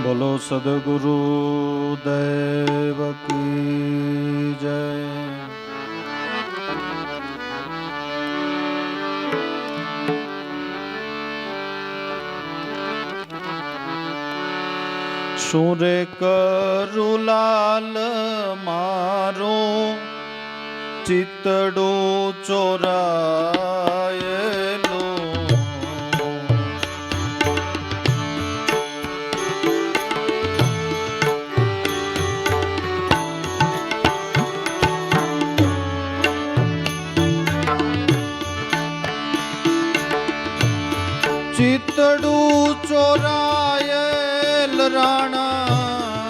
બોલો સદગુરુ દેવ કી જય. શું રે કરું લાલ મારો ચિતડું ચોરાયેલું, ચિતડું ચોરાયેલ રાણા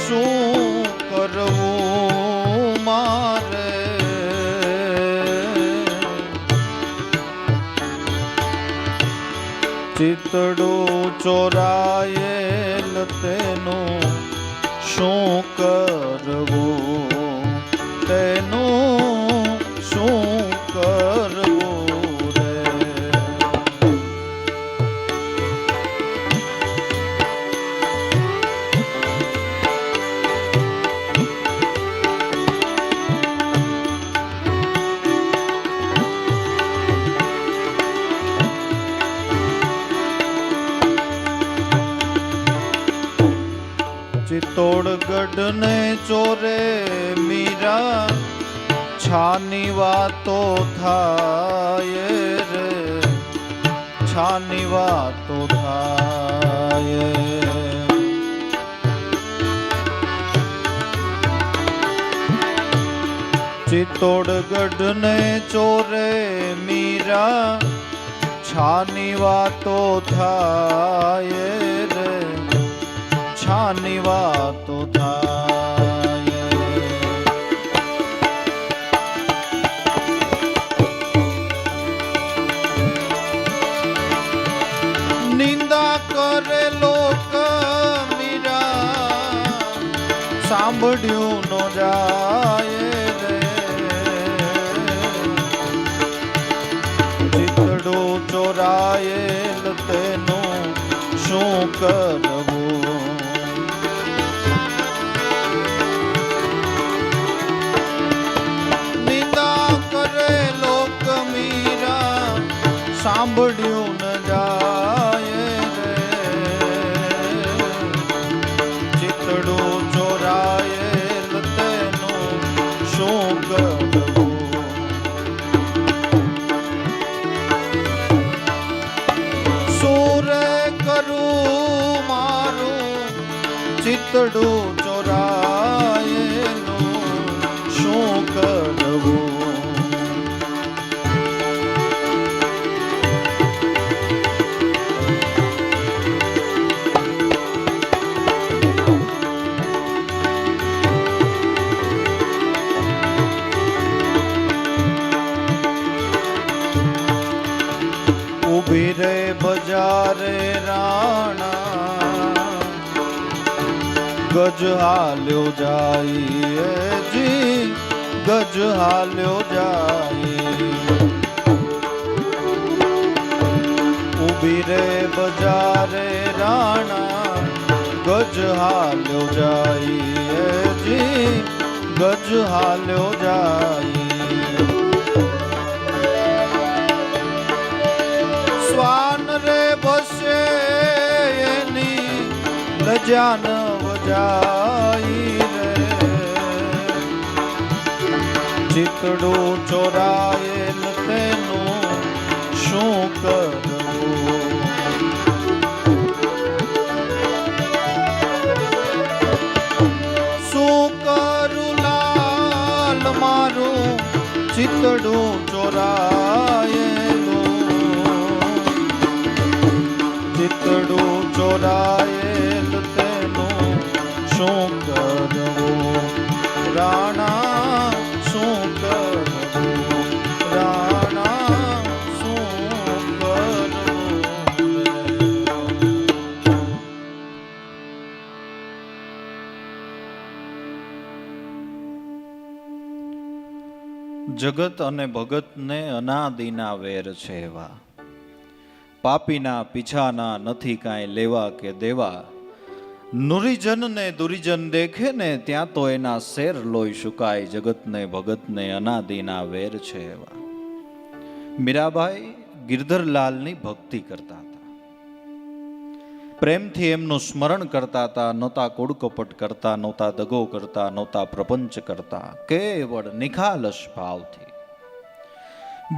શું કરવું મારે? ચિતડું ચોરાયેલ તેનું શું કરવું, તેનું શું કરવું? ચિત્તોડગઢ ને ચોરે મીરા છાની વાતો થાય રે, છાની વાતો થાય. ચિત્તોડગઢ ને ચોરે મીરા છાની વાતો થાય રે, છાની વાતો થાય. નિંદા કરે લોક મીરા સાંભળ્યું નો જાય રે. ચિતડું ચોરાયેલ તેનું શું કરવું? સાંભળ્યું ન જાય રે. ચિતડું ચોરાયેલ તેનું શું કરવું? શું રે કરું મારું ચિતડું ચોરાયેલું શું કરવું? ઉભી રે બજારે રાણા ગજ હાલ્યો જાય જી, ગજ હાલ્યો જાય. ઉભી રે બજારે રાણા ગજ હાલ્યો જાય જી, ગજ હાલ્યો જાય. શ્વાન રે બસે એની લજા ન વજાઈ રે. ચિતડું ચોરાયેલ તેનું શું કરવું? શું કરું લાલ મારું ચિતડું ચોરાયેલું, ચિતડું ચોરાયેલ તેનું શું કરવું? રાણા શું કરવું? રાણા શું કરવું? જગત અને ભગતને અનાદિના વેર છે એવા પાપીના પીછાના નથી કાંઈ લેવા કે દેવા, નુરીજનને દુરીજન દેખે ને ત્યાં તો એના શેર લોહી શુકાય, જગતને ભગતને અનાદિના વેર છે એવા. મીરાબાઈ ગિરધરલાલની ભક્તિ કરતા હતા, પ્રેમથી એમનું સ્મરણ કરતા હતા. નહોતા કૂડકપટ કરતા, નહોતા દગો કરતા, નહોતા પ્રપંચ કરતા, કેવળ નિખાલસ ભાવથી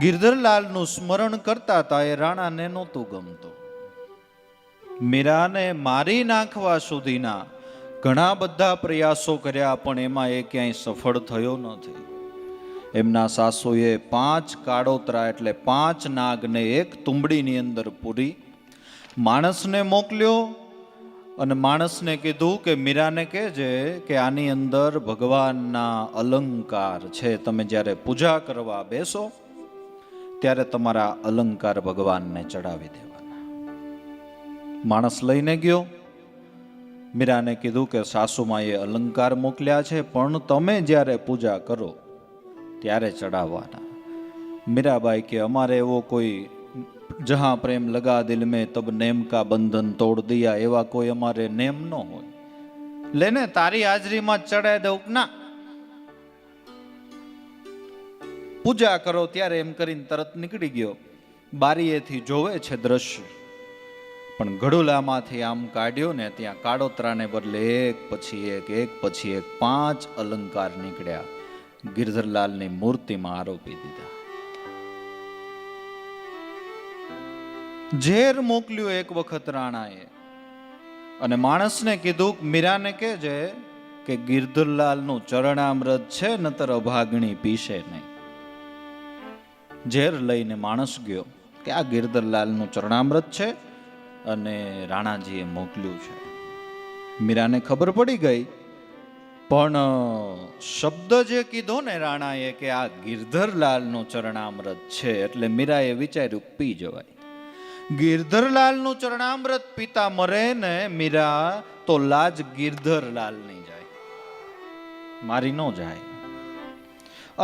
ગિરધરલાલનું સ્મરણ કરતા હતા. એ રાણાને નહોતું ગમતું. મીરાને મારી નાખવા સુધીના ઘણા બધા પ્રયાસો કર્યા, પણ એમાં એ ક્યાંય સફળ થયો નથી. એમના સાસુએ 5 કાળોતરા એટલે 5 નાગને એક તુંબડીની અંદર પૂરી માણસને મોકલ્યો અને માણસને કીધું કે મીરાને કહેજે કે આની અંદર ભગવાનના અલંકાર છે, તમે જ્યારે પૂજા કરવા બેસો ત્યારે તમારા અલંકાર ભગવાનને ચડાવી દેવાના. માણસ લઈને ગયો, મીરાને કીધું કે સાસુમાએ અલંકાર મોકલ્યા છે, પણ તમે જ્યારે પૂજા કરો ત્યારે ચડાવવાના. મીરાબાઈ કે અમારે એવો કોઈ જહાં પ્રેમ લગા દિલ में તબ નેમ કા બંધન તોડ દિયા, એવા કોઈ અમારે નેમ ન હોય. લેને તારી હાજરીમાં ચડાવી દઉં ના, પૂજા કરો ત્યારે એમ કરીને તરત નીકળી ગયો. બારીએથી જોવે છે દ્રશ્ય, પણ ઘડુલામાંથી આમ કાઢ્યો ને ત્યાં કાળોતરાને બદલે એક પછી એક 5 અલંકાર નીકળ્યા. ગિરધરલાલની મૂર્તિમાં આરોપી દીધા. ઝેર મોકલ્યું એક વખત રાણાએ અને માણસને કીધું મીરાને કહેજે કે ગિરધરલાલનું ચરણામૃત છે, નતર અભાગણી પીશે નહીં. ઝેર લઈને માણસ ગયો કે આ ગિરધરલાલનું ચરણામૃત છે અને રાણાજીએ મોકલ્યું છે. મીરાને ખબર પડી ગઈ, પણ શબ્દ જે કીધો ને રાણાએ કે આ ગિરધરલાલનું ચરણામૃત છે, એટલે મીરાએ વિચાર્યું પી જવાય. ગિરધરલાલનું ચરણામૃત પીતા મરે ને મીરા તો લાજ ગિરધરલાલની જાય, મારી ન જાય.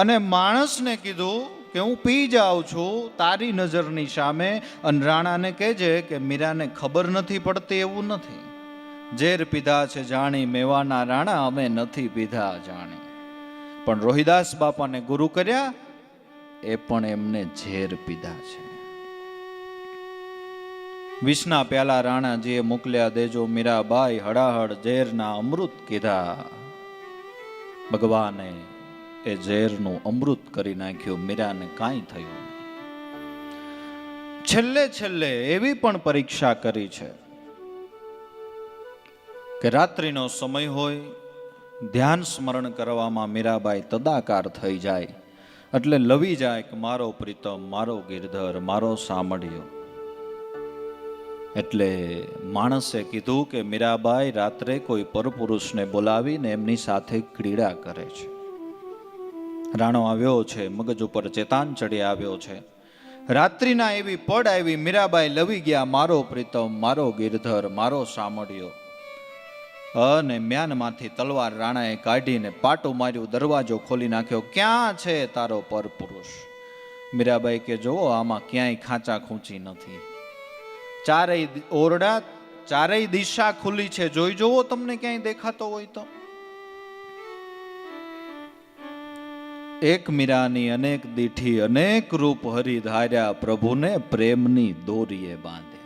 અને માણસને કીધું કે હું પી જાઉં છું તારી નજરની સામે, અને રાણાને કહેજે કે મીરાને ખબર નથી પડતી એવું નથી. ઝેર પીધા છે જાણી મેવાના રાણા, અમે નથી પીધા જાણી. પણ રોહિદાસ બાપાને ગુરુ કર્યા, એ પણ એમને ઝેર પીધા છે. વિષના પ્યાલા રાણાજીએ મોકલ્યા દેજો મીરાબાઈ, હડાહડ ઝેરના અમૃત કીધા. ભગવાને એ ઝેરનું અમૃત કરી નાખ્યું. મીરાને કાંઈ થયું. છેલ્લે એવી પણ પરીક્ષા કરી છે કે રાત્રિનો સમય હોય, ધ્યાન સ્મરણ કરવામાં મીરાબાઈ તદાકાર થઈ જાય, એટલે લવી જાય કે મારો પ્રીતમ, મારો ગિરધર, મારો સામળિયો. એટલે માણસે કીધું કે મીરાબાઈ રાત્રે કોઈ પરપુરુષને બોલાવીને એમની સાથે ક્રીડા કરે છે. રાણો આવ્યો છે, મગજ ઉપર ચેતાન ચડી આવ્યો છે. રાત્રિના એવી પડ આવી, મીરાબાઈ લવી ગયા મારો પ્રીતમ, મારો ગિરધર, મારો સામળિયો. અને મ્યાનમાંથી તલવાર રાણાએ કાઢીને પાટું માર્યું, દરવાજો ખોલી નાખ્યો. ક્યાં છે તારો પરપુરુષ? મીરાબાઈ કે જોવો આમાં ક્યાંય ખાંચા ખૂંચી નથી, ચારેય ઓરડા, ચારેય દિશા ખુલ્લી છે, જોઈ જોવો તમને ક્યાંય દેખાતો હોય તો. એક મીરાની અનેક દીઠી અનેક રૂપ હરી ધાર્યા, પ્રભુને પ્રેમની દોરીએ બાંધ્યા.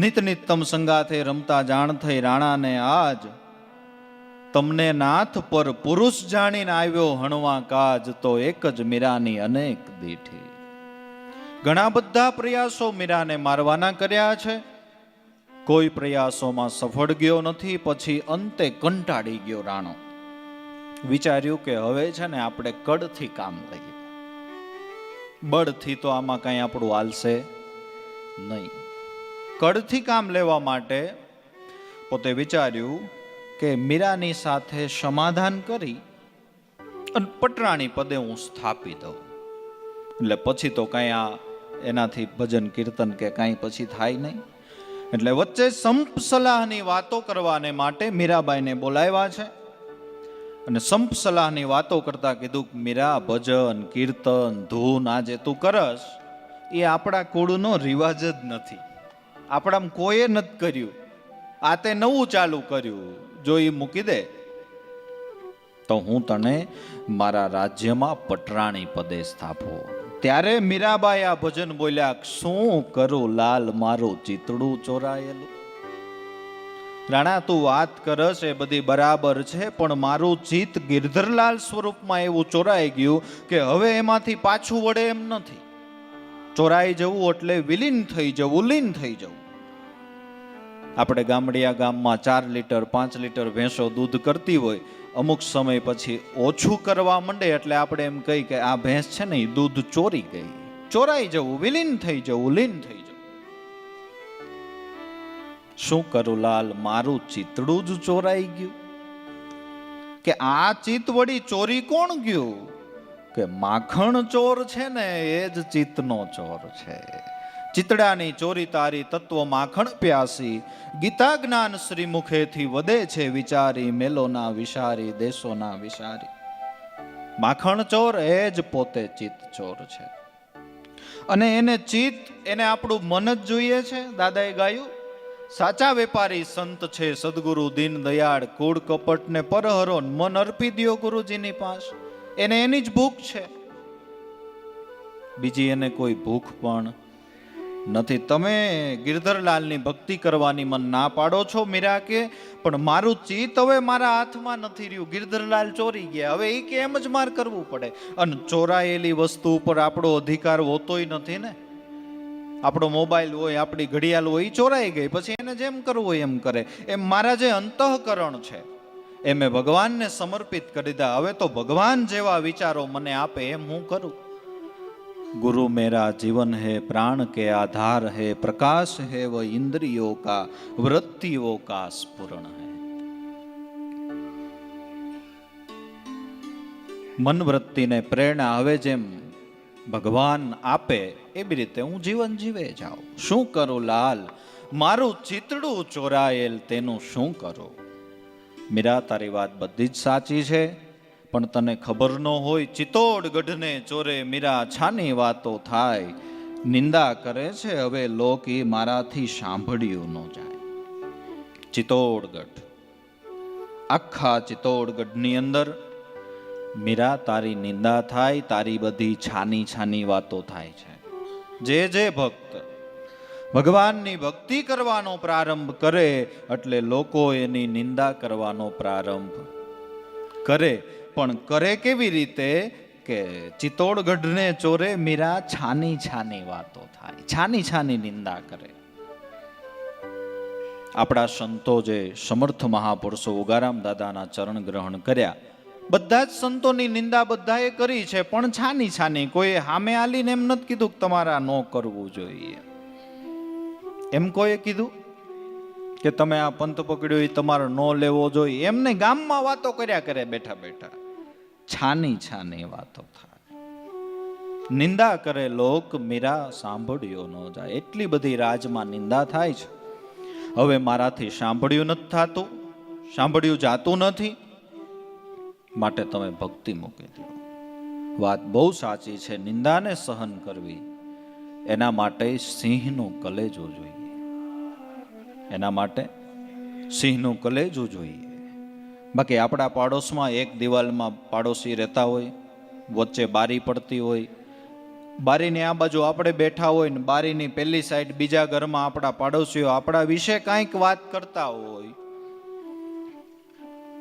નિત નિત તમ સંગાથે રમતા જાણ થઈ રાણાને આજ, તમને નાથ પર પુરુષ જાણીને આવ્યો હણવા કાજ, તો એક જ મીરાની અનેક દીઠી. ઘણા બધા પ્રયાસો મીરાને મારવાના કર્યા છે, કોઈ પ્રયાસોમાં સફળ ગયો નથી. પછી અંતે કંટાળી ગયો રાણો. વિચાર્યું કે હવે છે ને આપણે કડથી કામ લઈએ, બળથી તો આમાં કઈ આપણું હાલશે નહીં. કડથી કામ લેવા માટે પોતે વિચાર્યું કે મીરાની સાથે સમાધાન કરી અને પટરાણી પદે હું સ્થાપી દઉં, એટલે પછી તો કઈ આ એનાથી ભજન કીર્તન કે કઈ પછી થાય નહીં. એટલે વચ્ચે સંપ સલાહની વાતો કરવાને માટે મીરાબાઈને બોલાવ્યા છે. અને સંપ સલાહની વાતો કરતા કીધું મીરા, ભજન કીર્તન ધૂન આજે તું કરસ એ આપણા કુળનો રિવાજ જ નથી. આપણામાં કોઈએ નથી કર્યું. આ તે નવું ચાલુ કર્યું. જો એ મૂકી દે તો હું તને મારા રાજ્યમાં પટરાણી પદે સ્થાપો. ત્યારે મીરાબાઈ આ ભજન બોલ્યા, શું કરું લાલ મારું ચિતડું ચોરાયેલું. રાણા તું વાત કરસ એ બધી બરાબર છે, પણ મારું ચિત્ત ગિરધરલાલ સ્વરૂપમાં એવું ચોરાઈ ગયું કે હવે એમાંથી પાછું વળે એમ નથી. ચોરાઈ જવું એટલે વિલીન થઈ જવું, લીન થઈ જવું. આપણે ગામડિયા ગામમાં 4 લીટર 5 લીટર ભેંસો દૂધ કરતી હોય, અમુક સમય પછી ઓછું કરવા માંડે એટલે આપણે એમ કહી કે આ ભેંસ છે ને એ દૂધ ચોરી ગઈ. ચોરાઈ જવું, વિલીન થઈ જવું, લીન થઈ જવું. શું કરું લાલ મારું ચિતડું જ ચોરાઈ ગયું. કે આ ચિત્ત વળી ચોરી કોણ ગયું? કે માખણ ચોર છે ને એ જ ચિત્તનો ચોર છે. ચિતડાની ચોરી તારી તત્વ માખણ પ્યાસી, ગીતા જ્ઞાન શ્રી મુખેથી વધે છે વિચારી, મેલોના વિચારી દેશોના વિચારી. માખણ ચોર એ જ પોતે ચિત્ત ચોર છે. અને એને ચિત્ત, એને આપણું મન જ જોઈએ છે. દાદાએ ગાયું, સાચા વેપારી સંત છે સદગુરુ દીન દયાળ, કૂડ કપટ ને પરહરો, મન અર્પી દ્યો ગુરુજીની પાસે. એને એની જ ભૂખ છે, બીજી એને કોઈ ભૂખ પણ નથી. તમે ગિરધરલાલની ભક્તિ કરવાની મન ના પાડો છો મીરા કે, પણ મારું ચિત્ત હવે મારા હાથમાં નથી રહ્યું. ગિરધરલાલ ચોરી ગયા, હવે એ કે એમ જ માર કરવું પડે. અને ચોરાયેલી વસ્તુ ઉપર આપણો અધિકાર હોતોય નથી ને. આપણો મોબાઈલ હોય, આપણી ઘડિયાળ હોય, એ ચોરાઈ ગઈ, પછી એને જેમ કરવું હોય એમ કરે. એમ મારા જે અંતઃકરણ છે એ મેં ભગવાનને સમર્પિત કરી દીધા. હવે તો ભગવાન જેવા વિચારો મને આપે એમ હું કરું. गुरु मेरा जीवन है, प्राण के आधार है, प्रकाश है वह इंद्रियों का, वृत्तियों का स्फुरण है. મન વૃત્તિને પ્રેરણા હવે જેમ ભગવાન આપે એવી રીતે હું જીવન જીવે જાઉં. શું કરું લાલ મારું ચિતડું ચોરાયેલ તેનું શું કરું. મીરા તારી વાત બધી જ સાચી છે, પણ તને ખબર ન હોય ચિત્તોડગઢને ચોરે મીરા છાની વાતો થાય. નિંદા કરે છે હવે લોક ઈ મારાથી સાંભળ્યું ન જાય. ચિત્તોડગઢ, આખા ચિત્તોડગઢની અંદર મીરા તારી નિંદા થાય, તારી બધી છાની છાની વાતો થાય છે. જે ભક્ત ભગવાનની ભક્તિ કરવાનો પ્રારંભ કરે એટલે લોકો એની નિંદા કરવાનો પ્રારંભ કરે. પણ કરે કેવી રીતે કે ચિત્તોડગઢને ચોરે મીરા છાની છાની વાતો થાય, છાની છાની નિંદા કરે. આપણા સંતો જે સમર્થ મહાપુરુષો ઉગારામ દાદાના ચરણ ગ્રહણ કર્યા, બધા જ સંતોની નિંદા બધાએ કરી છે, પણ છાની છાની. કોઈ સામે આલીને એમ નથી કીધું કે તમારા ન કરવું જોઈએ. એમ કોઈએ કીધું કે તમે આ પંથ પકડ્યો એ તમારે ન લેવો જોઈએ? એમને ગામમાં વાતો કર્યા કરે બેઠા બેઠા. છાની છાની વાતો થાય, નિંદા કરે લોક મીરા સાંભળ્યો ન જાય. એટલી બધી રાજમાં નિંદા થાય છે. હવે મારાથી સાંભળ્યું નથી થતું, સાંભળ્યું જાતું નથી, માટે તમે ભક્તિ મૂકી દો. વાત બહુ સાચી છે. નિંદાને સહન કરવી એના માટે સિંહનું કલેજું જોઈએ. એના માટે સિંહનું કલેજું જોઈએ. બાકી આપણા પાડોશમાં એક દિવાલમાં પાડોશી રહેતા હોય, વચ્ચે બારી પડતી હોય, બારીની આ બાજુ આપણે બેઠા હોય ને બારીની પેલી સાઈડ બીજા ઘરમાં આપણા પાડોશીઓ આપણા વિશે કાંઈક વાત કરતા હોય,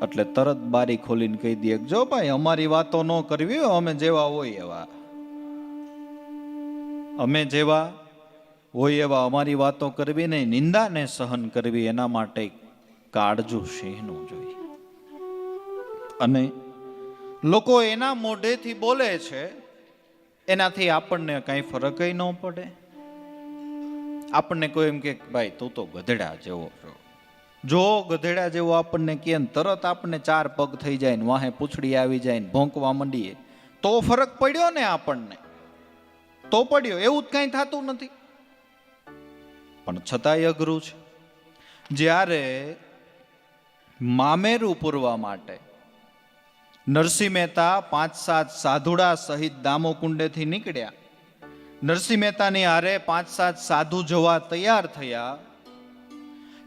એટલે તરત બારી ખોલીને કહી દે, જો ભાઈ અમારી વાતો ન કરવી, અમે જેવા હોય એવા, અમે જેવા હોય એવા અમારી વાતો કરવી નહીં, નિંદાને સહન કરવી. એના માટે કાળજું સિંહનું જોઈએ. અને લોકો એના મોઢેથી બોલે છે, એનાથી આપણને કઈ ફરક ન પડે. આપણને કોઈ એમ કે ભાઈ તું તો ગધેડા જેવો છો, જો ગધેડા જેવો આપણને કે તરત આપણને 4 પગ થઈ જાય ને વાહે પૂંછડી આવી જાય ને ભોંકવા માંડીએ તો ફરક પડ્યો ને આપણને, તો પડ્યો. એવું જ કઈ થતું નથી, પણ છતાંય અઘરું છે. જ્યારે મામેરું પૂરવા માટે નરસિંહ મહેતા 5-7 સાધુડા સહિત દામોકુંડેથી નીકળ્યા, નરસિંહ મહેતાની હારે 5-7 સાધુ જવા તૈયાર થયા,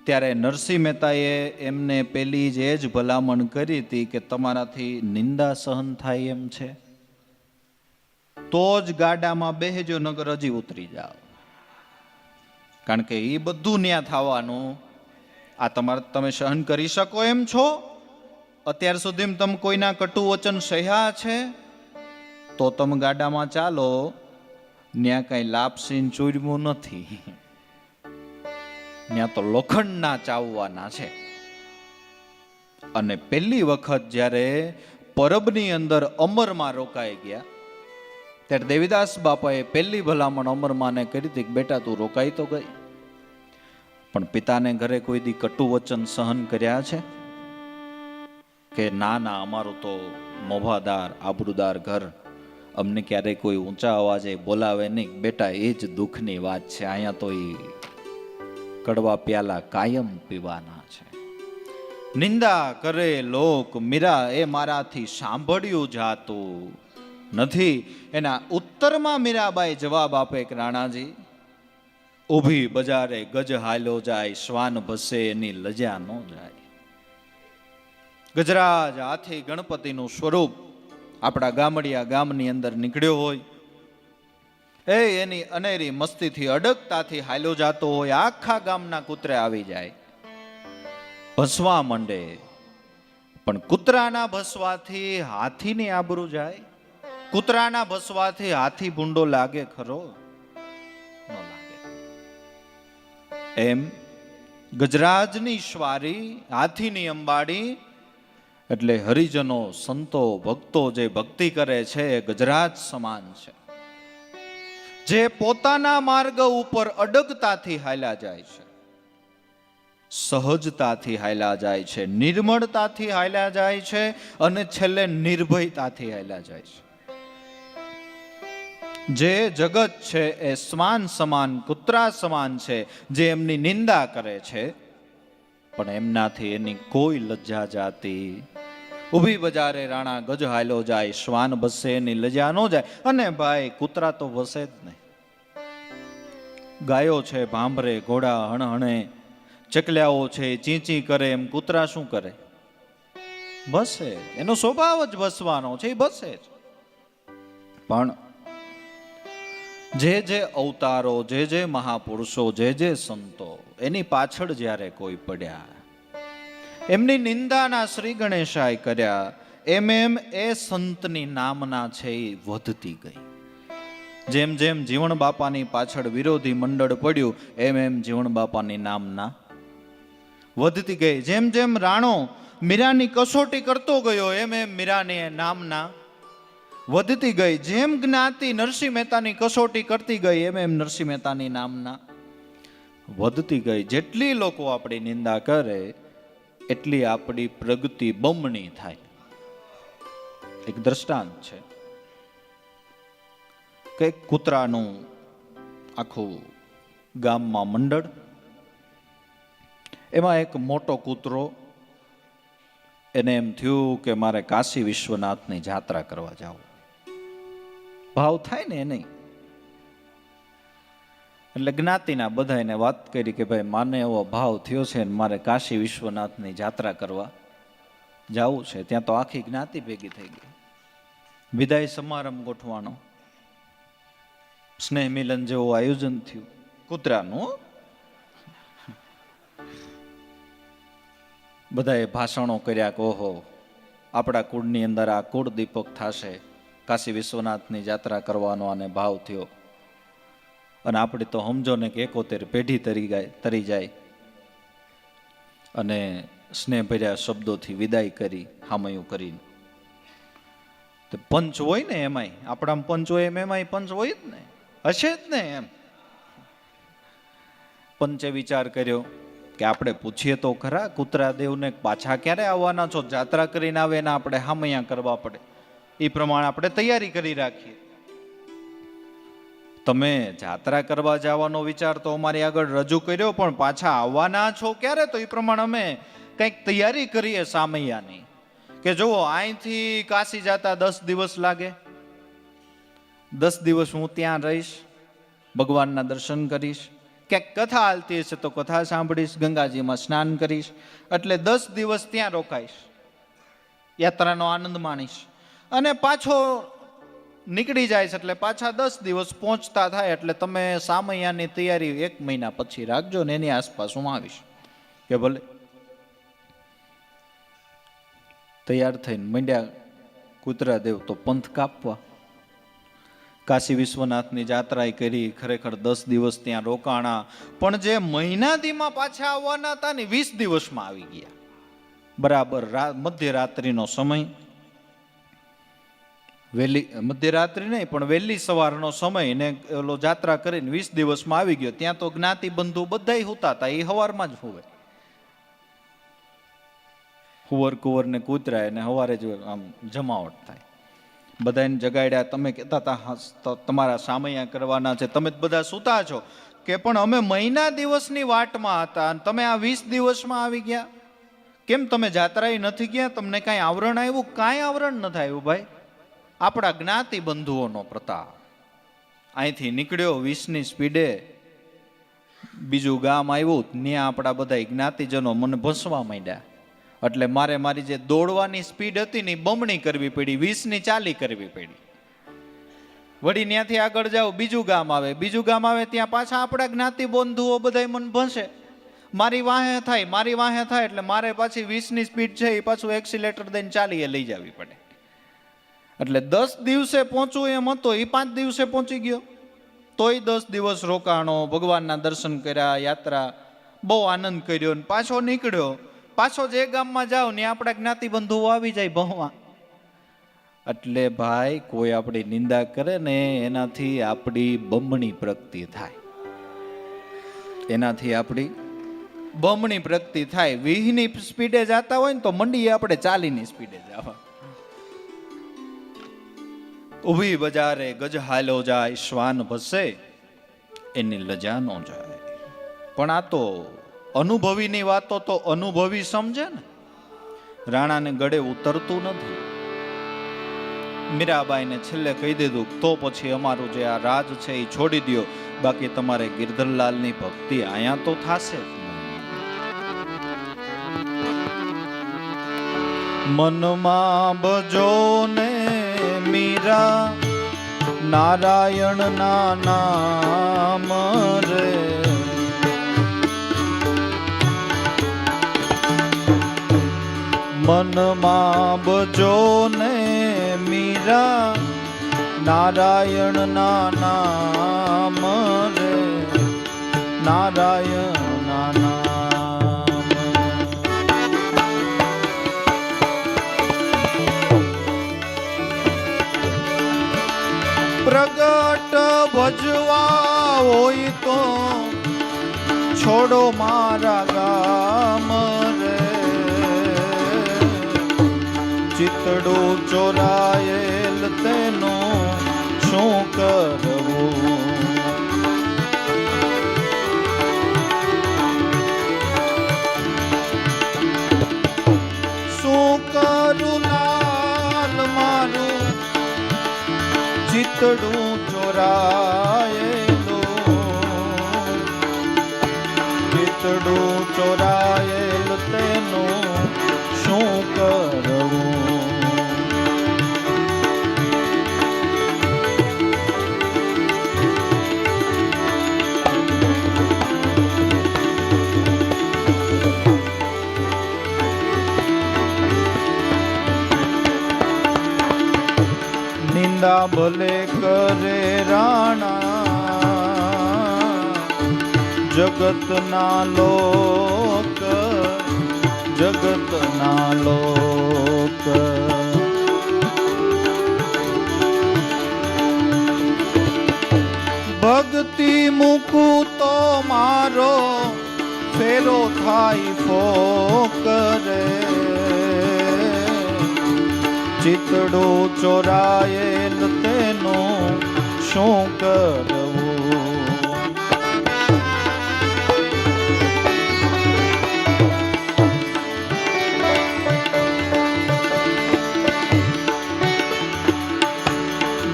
ત્યારે નરસિંહ મહેતાએ એમને પેલી જ ભલામણ કરી હતી કે તમારાથી નિંદા સહન થાય એમ છે તો જ ગાડામાં બેહજો, નગર હજી ઉતરી જાઓ. કારણ કે એ બધું ન્યા થવાનું. આ તમે સહન કરી શકો એમ છો? અત્યાર સુધી તમે કોઈના કટુ વચન સહ્યા છે? તો તમે ગાડામાં ચાલો, ન્યા કઈ લાપસીન ચૂરમું નથી, ન્યા તો લોખંડના ચાવવાના છે. અને પહેલી વખત જ્યારે પરબની અંદર અમરમાં રોકાઈ ગયા, ત્યારે દેવીદાસ બાપાએ પહેલી ભલામણ અમરમાને કરી હતી કે બેટા તું રોકાઈ તો ગઈ, પણ પિતાને ઘરે કોઈ દી કટુ વચન સહન કર્યા છે? કે ના ના, અમારું તો મોભાદાર આબરૂદાર ઘર, અમને ક્યારેય કોઈ ઊંચા અવાજે બોલાવે નહીં. બેટા એ જ દુઃખની વાત છે, અહીંયા તો એ કડવા પ્યાલા કાયમ પીવાના છે. નિંદા કરે લોક મીરા એ મારાથી સાંભળ્યું જાતું નથી. એના ઉત્તરમાં મીરાબાઈ જવાબ આપે કે રાણાજી, ઊભી બજારે ગજ હાલ્યો જાય, શ્વાન ભસે એની લજા ન જાય. ગજરાજ હાથી ગણપતિનું સ્વરૂપ આપણા ગામડિયા ગામની અંદર નીકળ્યો હોય, એની અનેરી મસ્તીથી અડગતાથી હાલ્યો જાતો હોય, આખા ગામના કૂતરે આવી જાય, ભસવા માંડે. પણ કૂતરાના ભસવાથી હાથીની આબરૂ જાય? કૂતરાના ભસવાથી હાથી ભૂંડો લાગે ખરો? ન લાગે. એમ ગજરાજની સ્વારી, હાથીની અંબાડી, એટલે હરિજનો સંતો ભક્તો જે ભક્તિ કરે છે એ ગજરાજ સમાન છે, જે પોતાના માર્ગ ઉપર અડગતાથી હાલ્યા જાય છે, સહજતાથી હાલ્યા જાય છે, નિર્મળતાથી હાલ્યા જાય છે, અને છેલ્લે નિર્ભયતાથી હાલ્યા જાય છે. જે જગત છે એ શ્વાન સમાન, કૂતરા સમાન છે, જે એમની નિંદા કરે છે, પણ એમનાથી એની કોઈ લજ્જા જાતી. ઊભી બજારે રાણા ગજ હાલ્યો જાય, શ્વાન ભસે એની લજા ન જાય. અને ભાઈ કૂતરા તો ભસે જ નહીં. ગાયો છે ભાંભરે, ઘોડા હણહણે, ચકલિયાઓ છે ચીંચી કરે, એમ કૂતરા શું કરે? ભસે. એનો સ્વભાવ જ ભસવાનો છે, એ ભસે જ. પણ જે અવતારો, જે મહાપુરુષો, જે સંતો એની પાછળ જ્યારે કોઈ પડ્યા, એમની નિંદાના શ્રી ગણેશાય કર્યા, એમ એ સંતની નામના છે એ વધતી ગઈ. જેમ જેમ જીવણ બાપાની પાછળ વિરોધી મંડળ પડ્યું, એમ જીવણ બાપાની નામના વધતી ગઈ. જેમ જેમ રાણો મીરાની કસોટી કરતો ગયો, એમ મીરાની નામના વધતી ગઈ. જેમ જ્ઞાતિ નરસિંહ મહેતાની કસોટી કરતી ગઈ, એમ નરસિંહ મહેતાની નામના વધતી ગઈ. જેટલી લોકો આપણી નિંદા કરે એટલી આપણી પ્રગતિ બમણી થાય. એક દ્રષ્ટાંત છે કે કૂતરાનું આખું ગામમાં મંડળ, એમાં એક મોટો કૂતરો, એને એમ થયું કે મારે કાશી વિશ્વનાથની જાત્રા કરવા જાવ. ભાવ થાય ને નહીં. એટલે જ્ઞાતિના બધા એને વાત કરી કે ભાઈ માને એવો ભાવ થયો છે ને મારે કાશી વિશ્વનાથની જાત્રા કરવા જવું છે. ત્યાં તો આખી જ્ઞાતિ ભેગી થઈ ગઈ. વિદાય સમારંભ ગોઠવાનો, સ્નેહ મિલન જેવું આયોજન થયું કૂતરાનું. બધાએ ભાષણો કર્યા કે ઓહો, આપણા કુળની અંદર આ કુળ દીપક થશે, કાશી વિશ્વનાથની જાત્રા કરવાનો આને ભાવ થયો. અને આપણે તો સમજો ને કે 71 પેઢી તરી જાય. અને સ્નેહભર્યા શબ્દોથી વિદાય કરી, હામયું કરીને. તો પંચ હોય ને એમાંય, આપણામાં પંચ હોય એમાંય પંચ હોય જ ને, હશે જ ને. એમ પંચે વિચાર કર્યો કે આપણે પૂછીએ તો ખરા કૂતરા દેવને પાછા ક્યારે આવવાના છો? જાત્રા કરીને આવે ને આપણે હામૈયા કરવા પડે, એ પ્રમાણે આપણે તૈયારી કરી રાખીએ. તમે જાત્રા કરવા જવાનો વિચાર તો અમારી આગળ રજૂ કર્યો, પણ પાછા આવવાના છો ક્યારે? તો એ પ્રમાણે અમે કંઈક તૈયારી કરીએ સામૈયાની. કે જુઓ, અહીંથી કાશી જતા 10 દિવસ લાગે, 10 દિવસ હું ત્યાં રહીશ, ભગવાનના દર્શન કરીશ, ક્યાંક કથા હાલતી હશે તો કથા સાંભળીશ, ગંગાજીમાં સ્નાન કરીશ, એટલે 10 દિવસ ત્યાં રોકાઈશ, યાત્રાનો આનંદ માણીશ, અને પાછો નીકળી જાય છે એટલે પાછા 10 દિવસ પહોંચતા થાય એટલે તમે સામૈયાની તૈયારી 1 મહિના પછી રાખજો ને એની આસપાસ હું આવીશ. કે ભલે. તૈયાર થઈને મંડ્યા કૂતરાદેવ તો પંથ કાપવા. કાશી વિશ્વનાથની જાત્રાએ કરી, ખરેખર 10 દિવસ ત્યાં રોકાણા, પણ જે મહિનાદીમાં પાછા આવવાના હતા ને 20 દિવસમાં આવી ગયા. બરાબર મધ્યરાત્રિનો સમય, વહેલી મધ્યરાત્રિ નહીં પણ વહેલી સવારનો સમય, ને ઓલો જાત્રા કરીને 20 દિવસમાં આવી ગયો. ત્યાં તો જ્ઞાતિ બંધુ બધાય હોતા હતા, એ સવારમાં જ હોવે. હુવર કુંવર ને કૂતરા એને સવારે જ આમ જમાવટ થાય. બધાને જગાડ્યા. તમે કહેતા હતા તમારા સામૈયા કરવાના છે, તમે બધા સૂતા છો. કે પણ અમે મહિના દિવસની વાટમાં હતા અને તમે આ 20 દિવસમાં આવી ગયા. કેમ તમે જાત્રાએ નથી ગયા? તમને કાંઈ આવરણ આવ્યું? કાંઈ આવરણ નથી આવ્યું ભાઈ. આપણા જ્ઞાતિ બંધુઓનો પ્રતાપ. અહીંથી નીકળ્યો 20ની સ્પીડે, બીજું ગામ આવ્યું, ત્યાં આપણા બધા જ્ઞાતિજનો મને ભસવા માંડ્યા. એટલે મારે મારી જે દોડવાની સ્પીડ હતી ને બમણી કરવી પડી, 20ની ચાલી કરવી પડી. વળી ત્યાંથી આગળ જાઓ, બીજું ગામ આવે, બીજું ગામ આવે, ત્યાં પાછા આપણા જ્ઞાતિ બંધુઓ બધા મને ભસે. મારી વાહે થાય એટલે મારે પાછી 20ની સ્પીડ છે એ પાછું એક્સિલેટર દઈને ચાલીએ લઈ જવી પડે. એટલે 10 દિવસે પહોંચવું એમ હતો, એ 5 દિવસે પહોંચી ગયો. તોય 10 દિવસ રોકાણો, ભગવાનના દર્શન કર્યા, યાત્રા બહુ આનંદ કર્યો, ને પાછો નીકળ્યો. પાછો જે ગામમાં જાઓ ને આપણા જ્ઞાતિ બંધુઓ આવી જાય ભણવા. એટલે ભાઈ કોઈ આપણી નિંદા કરે ને એનાથી આપણી બમણી પ્રગતિ થાય, એનાથી આપણી બમણી પ્રગતિ થાય. 20ની સ્પીડે જતા હોય ને તો મંડીએ આપણે 40ની સ્પીડે જવા. ઊભી બજારે ગજ હાલો જાય, શ્વાન ભસે એની લજા નો જાય. પણ આ તો અનુભવીની વાતો તો અનુભવી સમજે ને. રાણાને ગળે ઉતરતું નથી. મીરાબાઈને છેલ્લે કહી દીધું તો પછી અમારું જે આ રાજ છે એ છોડી દો, બાકી તમારે ગિરધરલાલની ભક્તિ અહીંયા તો થાશે. મનમાં ભજો ને મીરા નારાયણ ના નામ રે, મનમાં ભજો ને મીરા નારાયણ ના નામ રે, નારાયણ ના નામ. પ્રગટ ભજવા હોય તો છોડો મારા ગામ રે, ચિતડું ચોરાયેલ તેનું શું કરવું. શું કરું લાલ મારું ચિતડું ચોરાયેલું, ચિતડું ચોરાયેલ તેનું શું કરવું. નિંદા ભલે કરે રાણા જગતના લોક, જગતના લોક. ભક્તિ મૂકું તો મારો ફેરો થાય ફોકરે, ચિતડું ચોરાયેલ તેનું શું કરવું.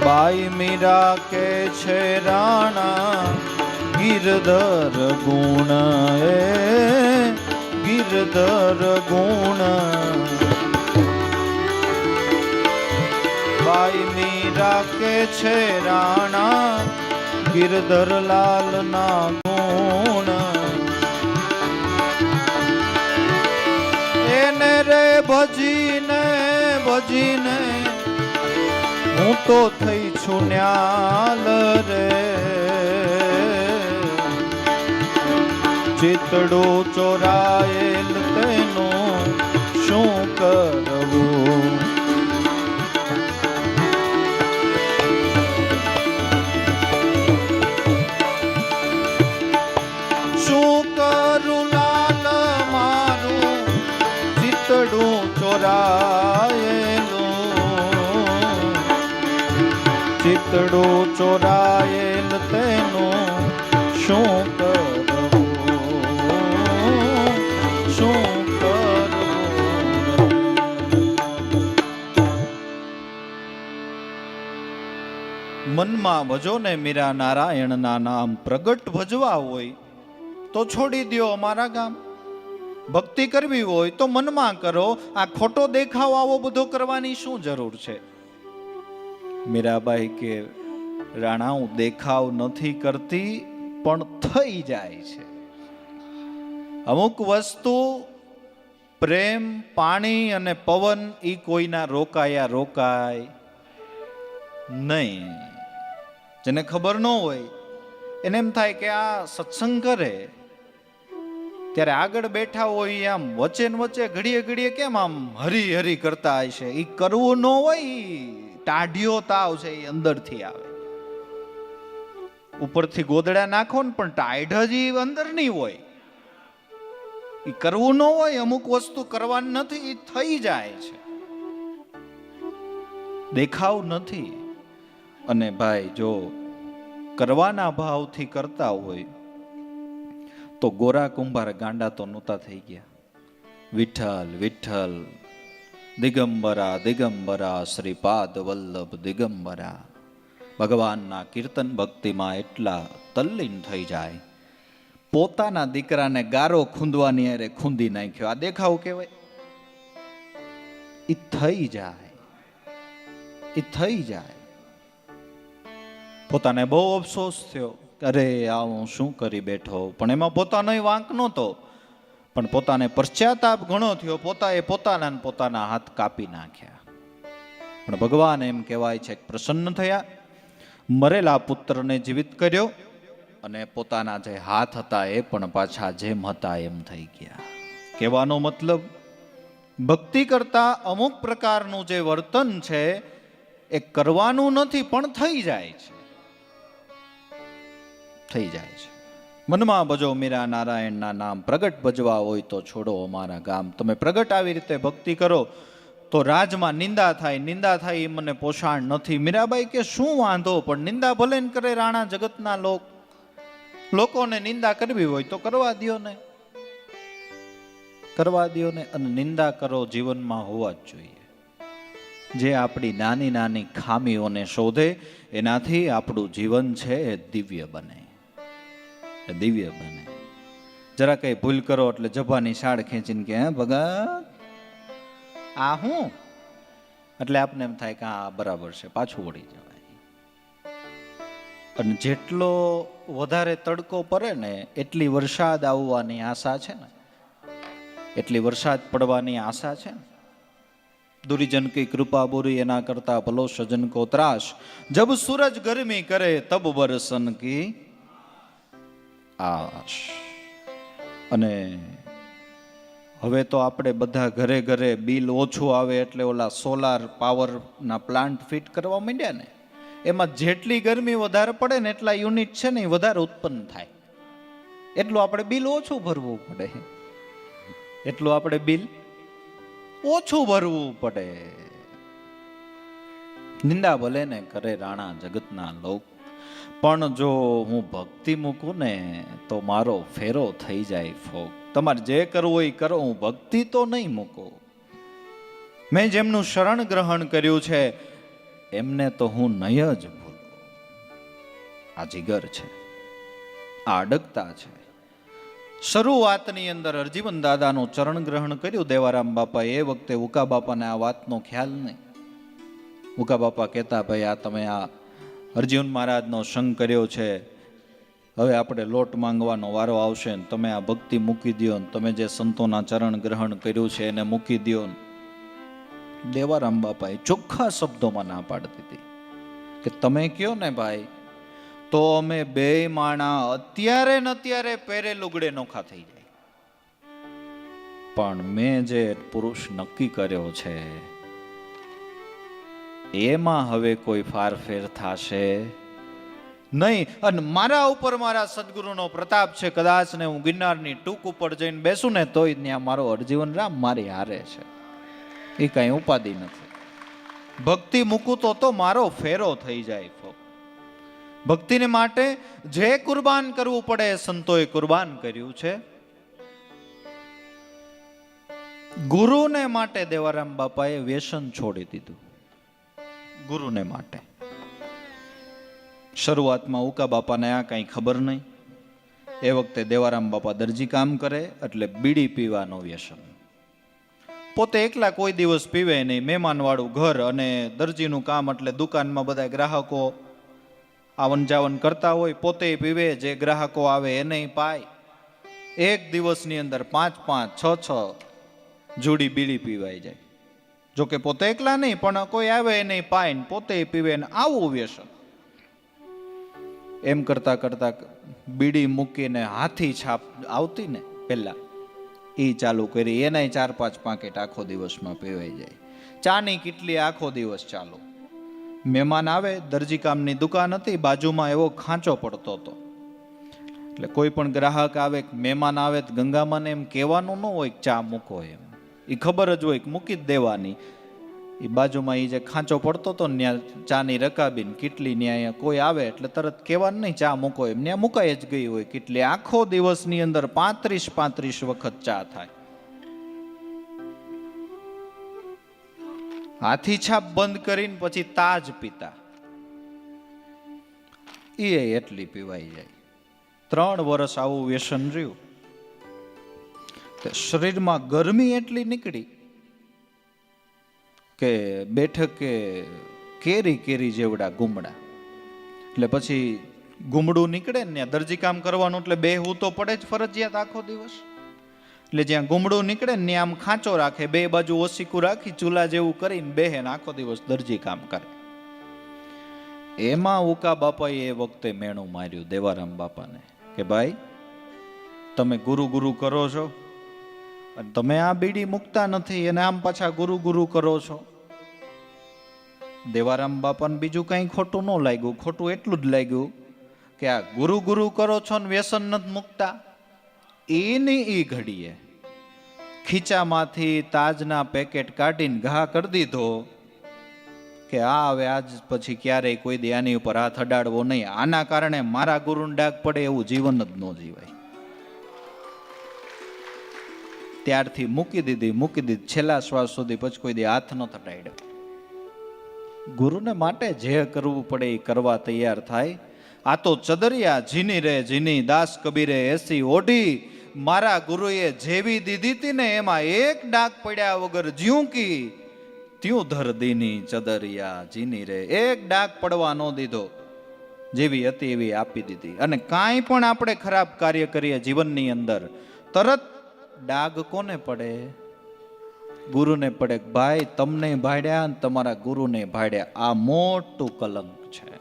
બાઈ મીરા કે છે રાણા ગિરધર ગુણ ગિરધર ગુણ બાઈ મીરા કે છે રાણા ગિરધર લાલ ના ગુણ એને રે ભજીને ભજીને હું તો થઈ છું ન્યાલ રે ચિતડો ચોરાયેલ તેનું શું કરવું શું કરું લાલ મારું ચિતડું ચોરાયેલું ચિતડું ચોરાયેલ તેનું શું મનમાં ભજો ને મીરા નારાયણના નામ પ્રગટ ભજવા હોય તો છોડી દ્યો અમારા ગામ ભક્તિ કરવી હોય તો મનમાં કરો આ ખોટો દેખાવ આવો બધો કરવાની શું જરૂર છે મીરાબાઈ કે રાણા હું દેખાવ નથી કરતી પણ થઈ જાય છે અમુક વસ્તુ પ્રેમ પાણી અને પવન ઈ કોઈના રોકાયા રોકાય નહીં જેને ખબર ન હોય એને એમ થાય કે આ સત્સંગ કરે ત્યારે આગળ બેઠા હોય આમ વચ્ચે ને વચ્ચે ઘડીએ ઘડીએ કેમ આમ હરી હરી કરતા હશે એ કરવું ન હોય ટાઢિયો તાવ છે એ અંદરથી આવે ઉપરથી ગોદડા નાખો ને પણ ટાઢ જ અંદરની હોય એ કરવું ન હોય અમુક વસ્તુ કરવાની નથી એ થઈ જાય છે દેખાવ નથી અને ભાઈ જો કરવાના ભાવથી કરતા હોય તો ગોરા કુંભાર ગાંડા તો નહોતા થઈ ગયા વિઠ્ઠલ વિઠ્ઠલ દિગંબરા દિગંબરા શ્રીપાદ વલ્લભ દિગંબરા ભગવાનના કીર્તન ભક્તિમાં એટલા તલ્લીન થઈ જાય પોતાના દીકરાને ગારો ખૂંદવાની અરે ખૂંદી નાખ્યો આ દેખાવ કહેવાય એ થઈ જાય એ થઈ જાય પોતાને બહુ અફસોસ થયો અરે આ હું શું કરી બેઠો પણ એમાં પોતાનો વાંક નહોતો પણ પોતાને પશ્ચાતાપ ઘણો થયો પોતાના હાથ કાપી નાખ્યા પણ ભગવાન એમ કહેવાય છે પ્રસન્ન થયા મરેલા પુત્રને જીવિત કર્યો અને પોતાના જે હાથ હતા એ પણ પાછા જેમ હતા એમ થઈ ગયા કહેવાનો મતલબ ભક્તિ કરતા અમુક પ્રકારનું જે વર્તન છે એ કરવાનું નથી પણ થઈ જાય છે થઈ જાય છે મનમાં ભજો મીરા નારાયણના નામ પ્રગટ ભજવા હોય તો છોડો અમારા ગામ તમે પ્રગટ આવી રીતે ભક્તિ કરો તો રાજમાં નિંદા થાય એ મને પોષણ નથી મીરાબાઈ કે શું વાંધો પણ નિંદા ભલે ને કરે રાણા જગતના લોકોને નિંદા કરવી હોય તો કરવા દ્યો ને અને નિંદા કરો જીવનમાં હોવા જ જોઈએ જે આપણી નાની નાની ખામીઓને શોધે એનાથી આપણું જીવન છે એ દિવ્ય બને જરા કઈ ભૂલ કરો એટલે જભાની શાળ ખેંચીને કે ભગત આ હું એટલે આપને એમ થાય કે આ બરાબર છે પાછું વળી જવાય અને જેટલો વધારે તડકો પડે ને એટલી વરસાદ આવવાની આશા છે ને એટલી વરસાદ પડવાની આશા છે ને दुरीजन की कृपा बुरी एना करता भलो सजन को त्रास जब सूरज गर्मी करे तब बरसन की आश અને હવે તો આપણે બધા ઘરે ઘરે બિલ ઓછું આવે એટલે ઓલા સોલાર પાવર ના પ્લાન્ટ ફિટ કરવા માંડ્યા ને એમાં જેટલી ગરમી વધારે પડે ને એટલા યુનિટ છે ને વધારે ઉત્પન્ન થાય એટલું આપણે બિલ ઓછું ભરવું પડે એટલું આપણે બિલ ઓછું ભરવું પડે નિંદા ભલે ને કરે રાણા જગતના લોક પણ જો હું ભક્તિ મૂકું ને તો મારો ફેરો થઈ જાય ફોક તમારે જે કરવું એ કરો હું ભક્તિ તો નહીં મૂકું મેં જેમનું શરણ ગ્રહણ કર્યું છે એમને તો હું નહીં જ ભૂલું આ જીગર છે આ અડગતા છે. શરૂઆતની અંદર હરજીવન દાદાનું ચરણ ગ્રહણ કર્યું દેવારામ બાપા. એ વખતે ઉકા બાપાને આ વાતનો ખ્યાલ નહીં. ઉકા બાપા કહેતા, ભાઈ આ તમે આ હરજીવન મહારાજનો સંગ કર્યો છે, હવે આપણે લોટ માંગવાનો વારો આવશે ને તમે આ ભક્તિ મૂકી દો ને તમે જે સંતોના ચરણ ગ્રહણ કર્યું છે એને મૂકી દો. દેવારામ બાપાએ ચોખ્ખા શબ્દોમાં ના પાડી દીધી કે તમે કયો ને ભાઈ તો અમે બે માણા અત્યારે ને અત્યારે પહેરે લુગડે નોખા થઈ જાય, પણ મેં જે પુરુષ નક્કી કર્યો છે એમાં હવે કોઈ ફારફેર થશે નહીં. અને મારા ઉપર મારા સદગુરુનો પ્રતાપ છે. કદાચ ને હું ગિરનારની ટૂંક ઉપર જઈને બેસું ને તોય ત્યાં મારો હરજીવન રામ મારી હારે છે, એ કઈ ઉપાધિ નથી. ભક્તિ મૂકું તો મારો ફેરો થઈ જાય. ભક્તિને માટે જે કુરબાન કરવું પડે સંતોએ કુરબાન કર્યું છે. ગુરુને માટે દેવારામ બાપાએ વ્યસન છોડી દીધું. ગુરુને માટે શરૂઆતમાં ઉકા બાપાને આ કઈ ખબર નહીં. એ વખતે દેવારામ બાપા દરજી કામ કરે એટલે બીડી પીવાનો વ્યસન. પોતે એકલા કોઈ દિવસ પીવે નહીં. મહેમાન વાળું ઘર અને દરજીનું કામ એટલે દુકાનમાં બધા ગ્રાહકો આવન જાવન કરતા હોય, પોતે પીવે, જે ગ્રાહકો આવે એને પાય. એક દિવસની અંદર 5-5, 6-6 જોડી બીડી પીવાઈ જાય. જોકે પોતે એકલા નહીં પણ કોઈ આવે એને પાય ને પોતે પીવે ને આવું વ્યસન. એમ કરતા કરતા બીડી મૂકીને હાથી છાપ આવતી ને પહેલા એ ચાલુ કરી, એનાય 4-5 પાકેટ આખો દિવસમાં પીવાઈ જાય. ચાની કેટલી આખો દિવસ ચાલુ. મહેમાન આવે, દરજી કામની દુકાન હતી, બાજુમાં એવો ખાંચો પડતો હતો એટલે કોઈ પણ ગ્રાહક આવે મહેમાન આવે તો ગંગામાને એમ કહેવાનું ન હોય ચા મૂકો, એમ એ ખબર જ હોય કે મૂકી જ દેવાની. એ બાજુમાં એ જે ખાંચો પડતો હતો ને ત્યાં ચાની રકાબીને કેટલી ન્યાય કોઈ આવે એટલે તરત કહેવાનું નહીં ચા મૂકો, એમ ત્યાં મુકાઈ જ ગઈ હોય. કેટલી આખો દિવસની અંદર 35 વખત ચા થાય. હાથી છાપ બંધ કરીને પછી તાજ પીતા, એ એટલી પીવાઈ જાય. 3 વર્ષ આવું વ્યસન રહ્યું. શરીરમાં ગરમી એટલી નીકળી કે બેઠકે કેરી જેવડા ગુમડા. એટલે પછી ગુમડું નીકળે ને દરજી કામ કરવાનું એટલે બેહવું તો પડે જ ફરજિયાત આખો દિવસ. એટલે જ્યાં ગુમડું નીકળે ને આમ ખાંચો રાખે, બે બાજુ ઓસીકું રાખી ચૂલા જેવું કરીને બેહે ને આખો દિવસ દરજી કામ કરે. એમાં ઉકા બાપાએ એ વખતે મેણું માર્યું દેવારામ બાપાને કે ભાઈ તમે ગુરુ કરો છો અને તમે આ બીડી મૂકતા નથી અને આમ પાછા ગુરુ કરો છો. દેવારામ બાપાને બીજું કઈ ખોટું ન લાગ્યું. ખોટું એટલું જ લાગ્યું કે આ ગુરુ કરો છો ને વ્યસન નથી મૂકતા. એની એ ઘડીએ ખીચામાંથી તાજના પેકેટ કાઢીને ઘા કરી દીધો કે આ હવે આજ પછી ક્યારેય કોઈ દે આની ઉપર હાથ અડાડવો નહીં. આના કારણે મારા ગુરુને ડાઘ પડે એવું જીવન જ ન જીવાય. ત્યારથી મૂકી દીધી છેલ્લા શ્વાસ સુધી. પછી કોઈ દે હાથ ન થટાડ્યો. ગુરુને માટે જે કરવું પડે એ કરવા તૈયાર થાય. આ તો ચદરિયા જીની રે જીની, દાસ કબીરે એસી ઓઢી. મારા ગુરુએ જેવી દીધી હતી ને એમાં એક ડાઘ પડ્યા વગર જ્યું કી ત્યું ધરદીની ચદરિયા જીની રે. એક ડાઘ પડવા ન દીધો, જેવી હતી એવી આપી દીધી. અને કાંઈ પણ આપણે ખરાબ કાર્ય કરીએ જીવનની અંદર તરત ડાઘ કોને પડે? ગુરુને પડે. ભાઈ તમને ભાડ્યા અને તમારા ગુરુને ભાડ્યા. આ મોટું કલંક છે.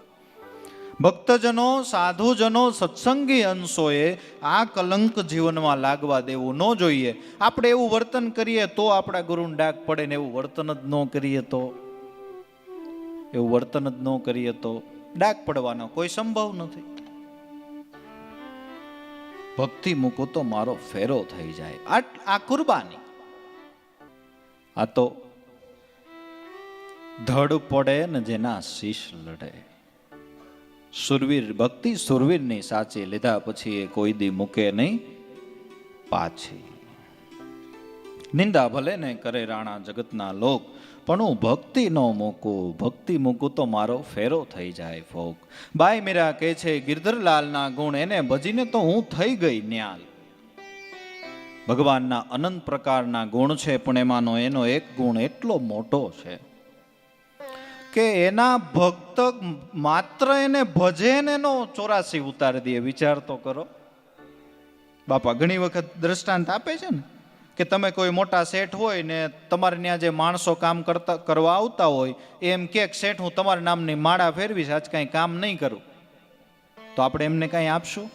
ભક્તજનો, સાધુજનો, સત્સંગી અંશોએ આ કલંક જીવનમાં લાગવા દેવું ન જોઈએ. આપણે એવું વર્તન કરીએ તો આપણા ગુરુને ડાઘ પડે ને એવું વર્તન જ ન કરીએ તો ડાઘ પડવાનો કોઈ સંભવ નથી. ભક્તિ મૂકો તો મારો ફેરો થઈ જાય. આ કુરબાની. આ તો ધડ પડે ને જેના શીશ લડે. સુરવીર ભક્તિ સુરવીરની સાચી. લીધા પછી એ કોઈ દી મૂકે નહીં પાછી. નિંદા ભલે ને કરે રાણા જગતના લોક, પણ હું ભક્તિ ન મૂકું, ભક્તિ મૂકું તો મારો ફેરો થઈ જાય ફોક. બાઈ મીરા કહે છે ગિરધરલાલના ગુણ એને ભજીને તો હું થઈ ગઈ ન્યાલ. ભગવાનના અનંત પ્રકારના ગુણ છે, પણ એમાંનો એનો એક ગુણ એટલો મોટો છે કે એના ભક્ત માત્ર એને ભજે ને એનો 84 ઉતારી દે. વિચાર તો કરો. બાપા ઘણી વખત દ્રષ્ટાંત આપે છે ને કે તમે કોઈ મોટા શેઠ હોય ને તમારે ત્યાં જે માણસો કામ કરવા આવતા હોય એમ કે શેઠ હું તમારા નામની માળા ફેરવીશ, આજ કાંઈ કામ નહીં કરું, તો આપણે એમને કાંઈ આપશું?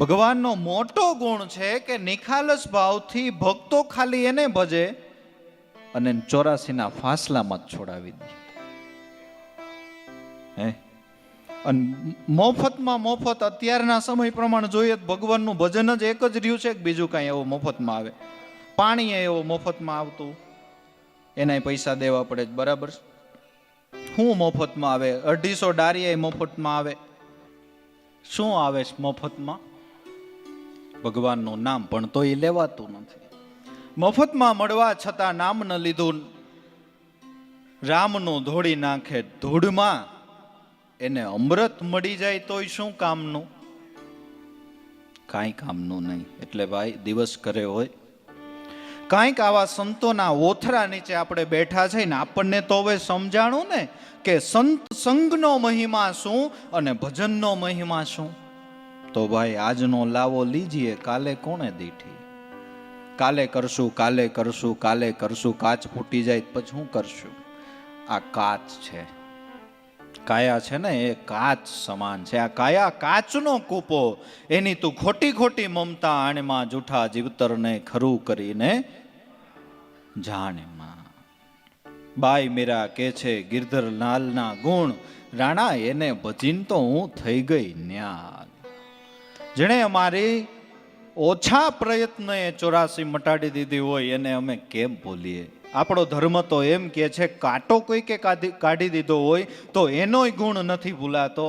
ભગવાનનો મોટો ગુણ છે કે નિખાલસ ભાવથી ભક્તો ખાલી એને ભજે અને 84ના ફાસલામાં જ છોડાવી દે. હે અને મફતમાં મફત અત્યારના સમય પ્રમાણે જોઈએ તો ભગવાનનું ભજન જ એક જ રહ્યું છે કે બીજું કાંઈ એવું મફતમાં આવે? પાણી એવો મફતમાં આવતું, એના પૈસા દેવા પડે જ, બરાબર? શું મફતમાં આવે? 250 ડારિયા મફતમાં આવે. શું આવે છે મફતમાં? ભગવાનનું નામ, પણ તો એ લેવાતું નથી. મફતમાં મળવા છતાં નામ ન લીધું, રામનું ધોળી નાખે ધૂળમાં, એને અમૃત મળી જાય તોય શું કામનું? કાંઈ કામનું નહીં. એટલે ભાઈ દિવસ કરે હોય કાંઈક આવા સંતોના ઓથરા નીચે આપણે બેઠા છે ને આપણને તો હવે સમજાણું ને કે સંત સંગનો મહિમા શું અને ભજનનો મહિમા શું. તો ભાઈ આજનો લાવો લીજીએ, કાલે કોણે દીઠી? કાલે કરશું, કાલે કરશું, કાલે કરશું, કાચ ફૂટી જાય પછી શું કરશું? આ કાચ છે, કાયા છે ને એ કાચ સમાન છે. આ કાયા કાચનો કૂપો, એની તું ખોટી ખોટી મમતા આણમાં જૂઠા જીવતરને ખરું કરીને જાણમાં. બાઈ મીરા કે છે ગિરધરલાલના ગુણ રાણા એને ભજીન તો હું થઈ ગઈ ન્યાલ. જેણે અમારી ઓછા પ્રયત્ન એ 84 મટાડી દીધી હોય એને અમે કેમ ભૂલીએ? આપણો ધર્મ તો એમ કે છે કાંટો કોઈ કે કાઢી દીધો હોય તો એનોય ગુણ નથી ભૂલાતો.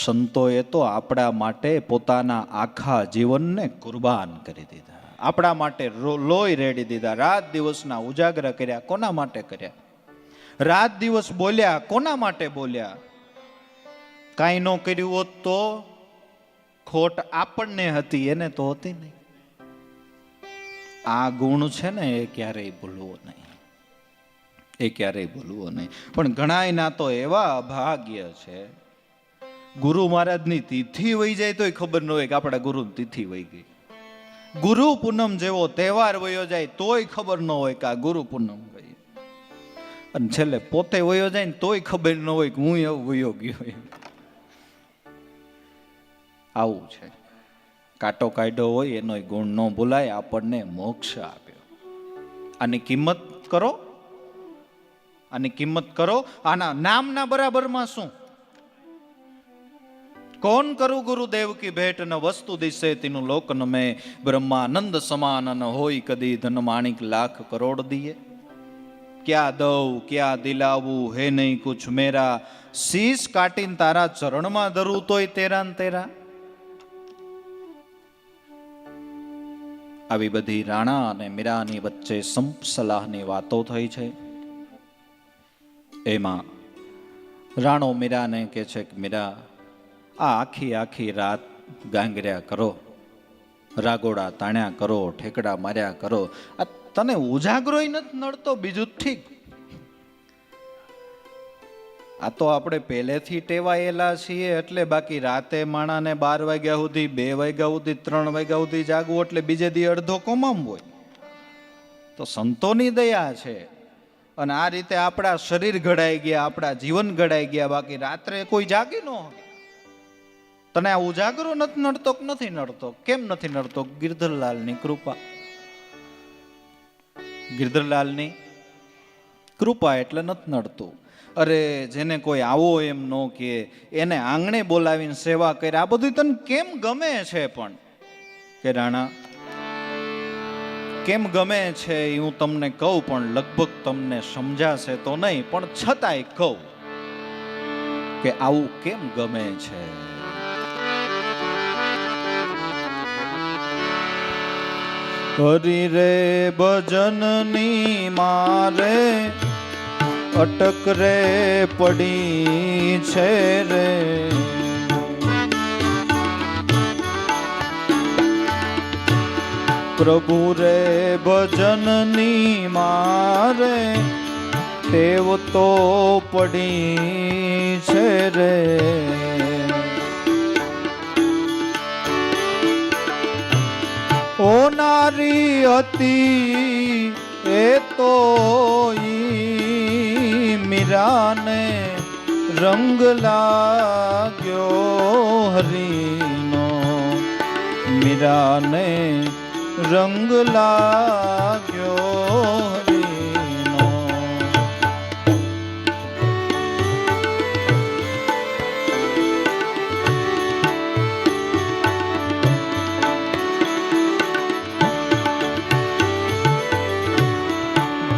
સંતોએ તો આપણા માટે પોતાના આખા જીવનને કુરબાન કરી દીધા, આપણા માટે લોહી રેડી દીધા, રાત દિવસના ઉજાગરા કર્યા. કોના માટે કર્યા? રાત દિવસ બોલ્યા, કોના માટે બોલ્યા? કાંઈ ન કર્યું હોત તો ખોટ આપણને હતી, એને તો હતી નહીં. આ ગુણ છે ને એ ક્યારેય ભૂલવો નહીં, એ ક્યારેય ભૂલવો નહીં. પણ ઘણાયના તો એવા અભાગ્ય છે, ગુરુ મહારાજની તિથિ વહી જાય તોય ખબર ન હોય કે આપણા ગુરુની તિથિ વહી ગઈ. ગુરુ પૂનમ જેવો તહેવાર વયો જાય તોય ખબર ન હોય કે આ ગુરુ પૂનમ ગઈ. અને છેલ્લે પોતે વયો જાય ને તોય ખબર ન હોય કે હું એવું વયો ગયો. આવું છે. કાંટો કાઢ્યો હોય એનો ગુણ ન ભૂલાય, આપણને મોક્ષ આપ્યો. આની કિંમત કરો, આની કિંમત કરો. આના નામના બરાબરમાં શું? કોણ કરું ગુરુદેવ કી ભેટ ન વસ્તુ દિશે તીનું લોકન મેં બ્રહ્માનંદ સમાન ન હોય કદી ધન માણિક લાખ કરોડ દિયે. ક્યાં દઉં ક્યાં દિલાવું હે નહીં કુછ મેરા, શીશ કાટીને તારા ચરણમાં ધરું તોય તેરા ને તેરા. આવી બધી રાણા અને મીરાની વચ્ચે સંપ સલાહની વાતો થઈ છે. એમાં રાણો મીરાને કહે છે કે મીરા, આ આખી આખી રાત ગાંગર્યા કરો, રાગોડા તાણ્યા કરો, ઠેકડા માર્યા કરો, આ તને ઉજાગરોય નથી નડતો? બીજું ઠીક, આ તો આપણે પહેલેથી ટેવાયેલા છીએ એટલે. બાકી રાતે માણાને 12 વાગ્યા સુધી, 2 વાગ્યા સુધી, 3 વાગ્યા સુધી જાગવું એટલે બીજે દી અડધો કોમામ હોય. તો સંતોની દયા છે. અને આ રીતે આપણા શરીર ઘડાઈ ગયા, આપણા જીવન ઘડાઈ ગયા. બાકી રાત્રે કોઈ જાગી ન હોય. તને આ ઉજાગરો નથી નડતો કે નથી નડતો? કેમ નથી નડતો? ગિરધરલાલની કૃપા. ગિરધરલાલની કૃપા એટલે નથી નડતું. અરે જેને કોઈ આવો એમ ન કે, એને આંગણે બોલાવીને સેવા કરે, આ બધું તને કેમ ગમે છે? પણ કે રાણા કેમ ગમે છે એ હું તમને કહું, પણ લગભગ તમને સમજાશે તો નહીં, પણ છતાંય કહું કે આવું કેમ ગમે છે. હરી રે ભજનની મારે અટક રે પડી છે રે. પ્રભુ રે ભજનની મારે ટેવ તો પડી છે રે. ઓ નારી હતી એ તો ઈ મીરાને રંગ લાગ્યો હરીનો. મીરાને રંગ લાગ્યો હરીનો.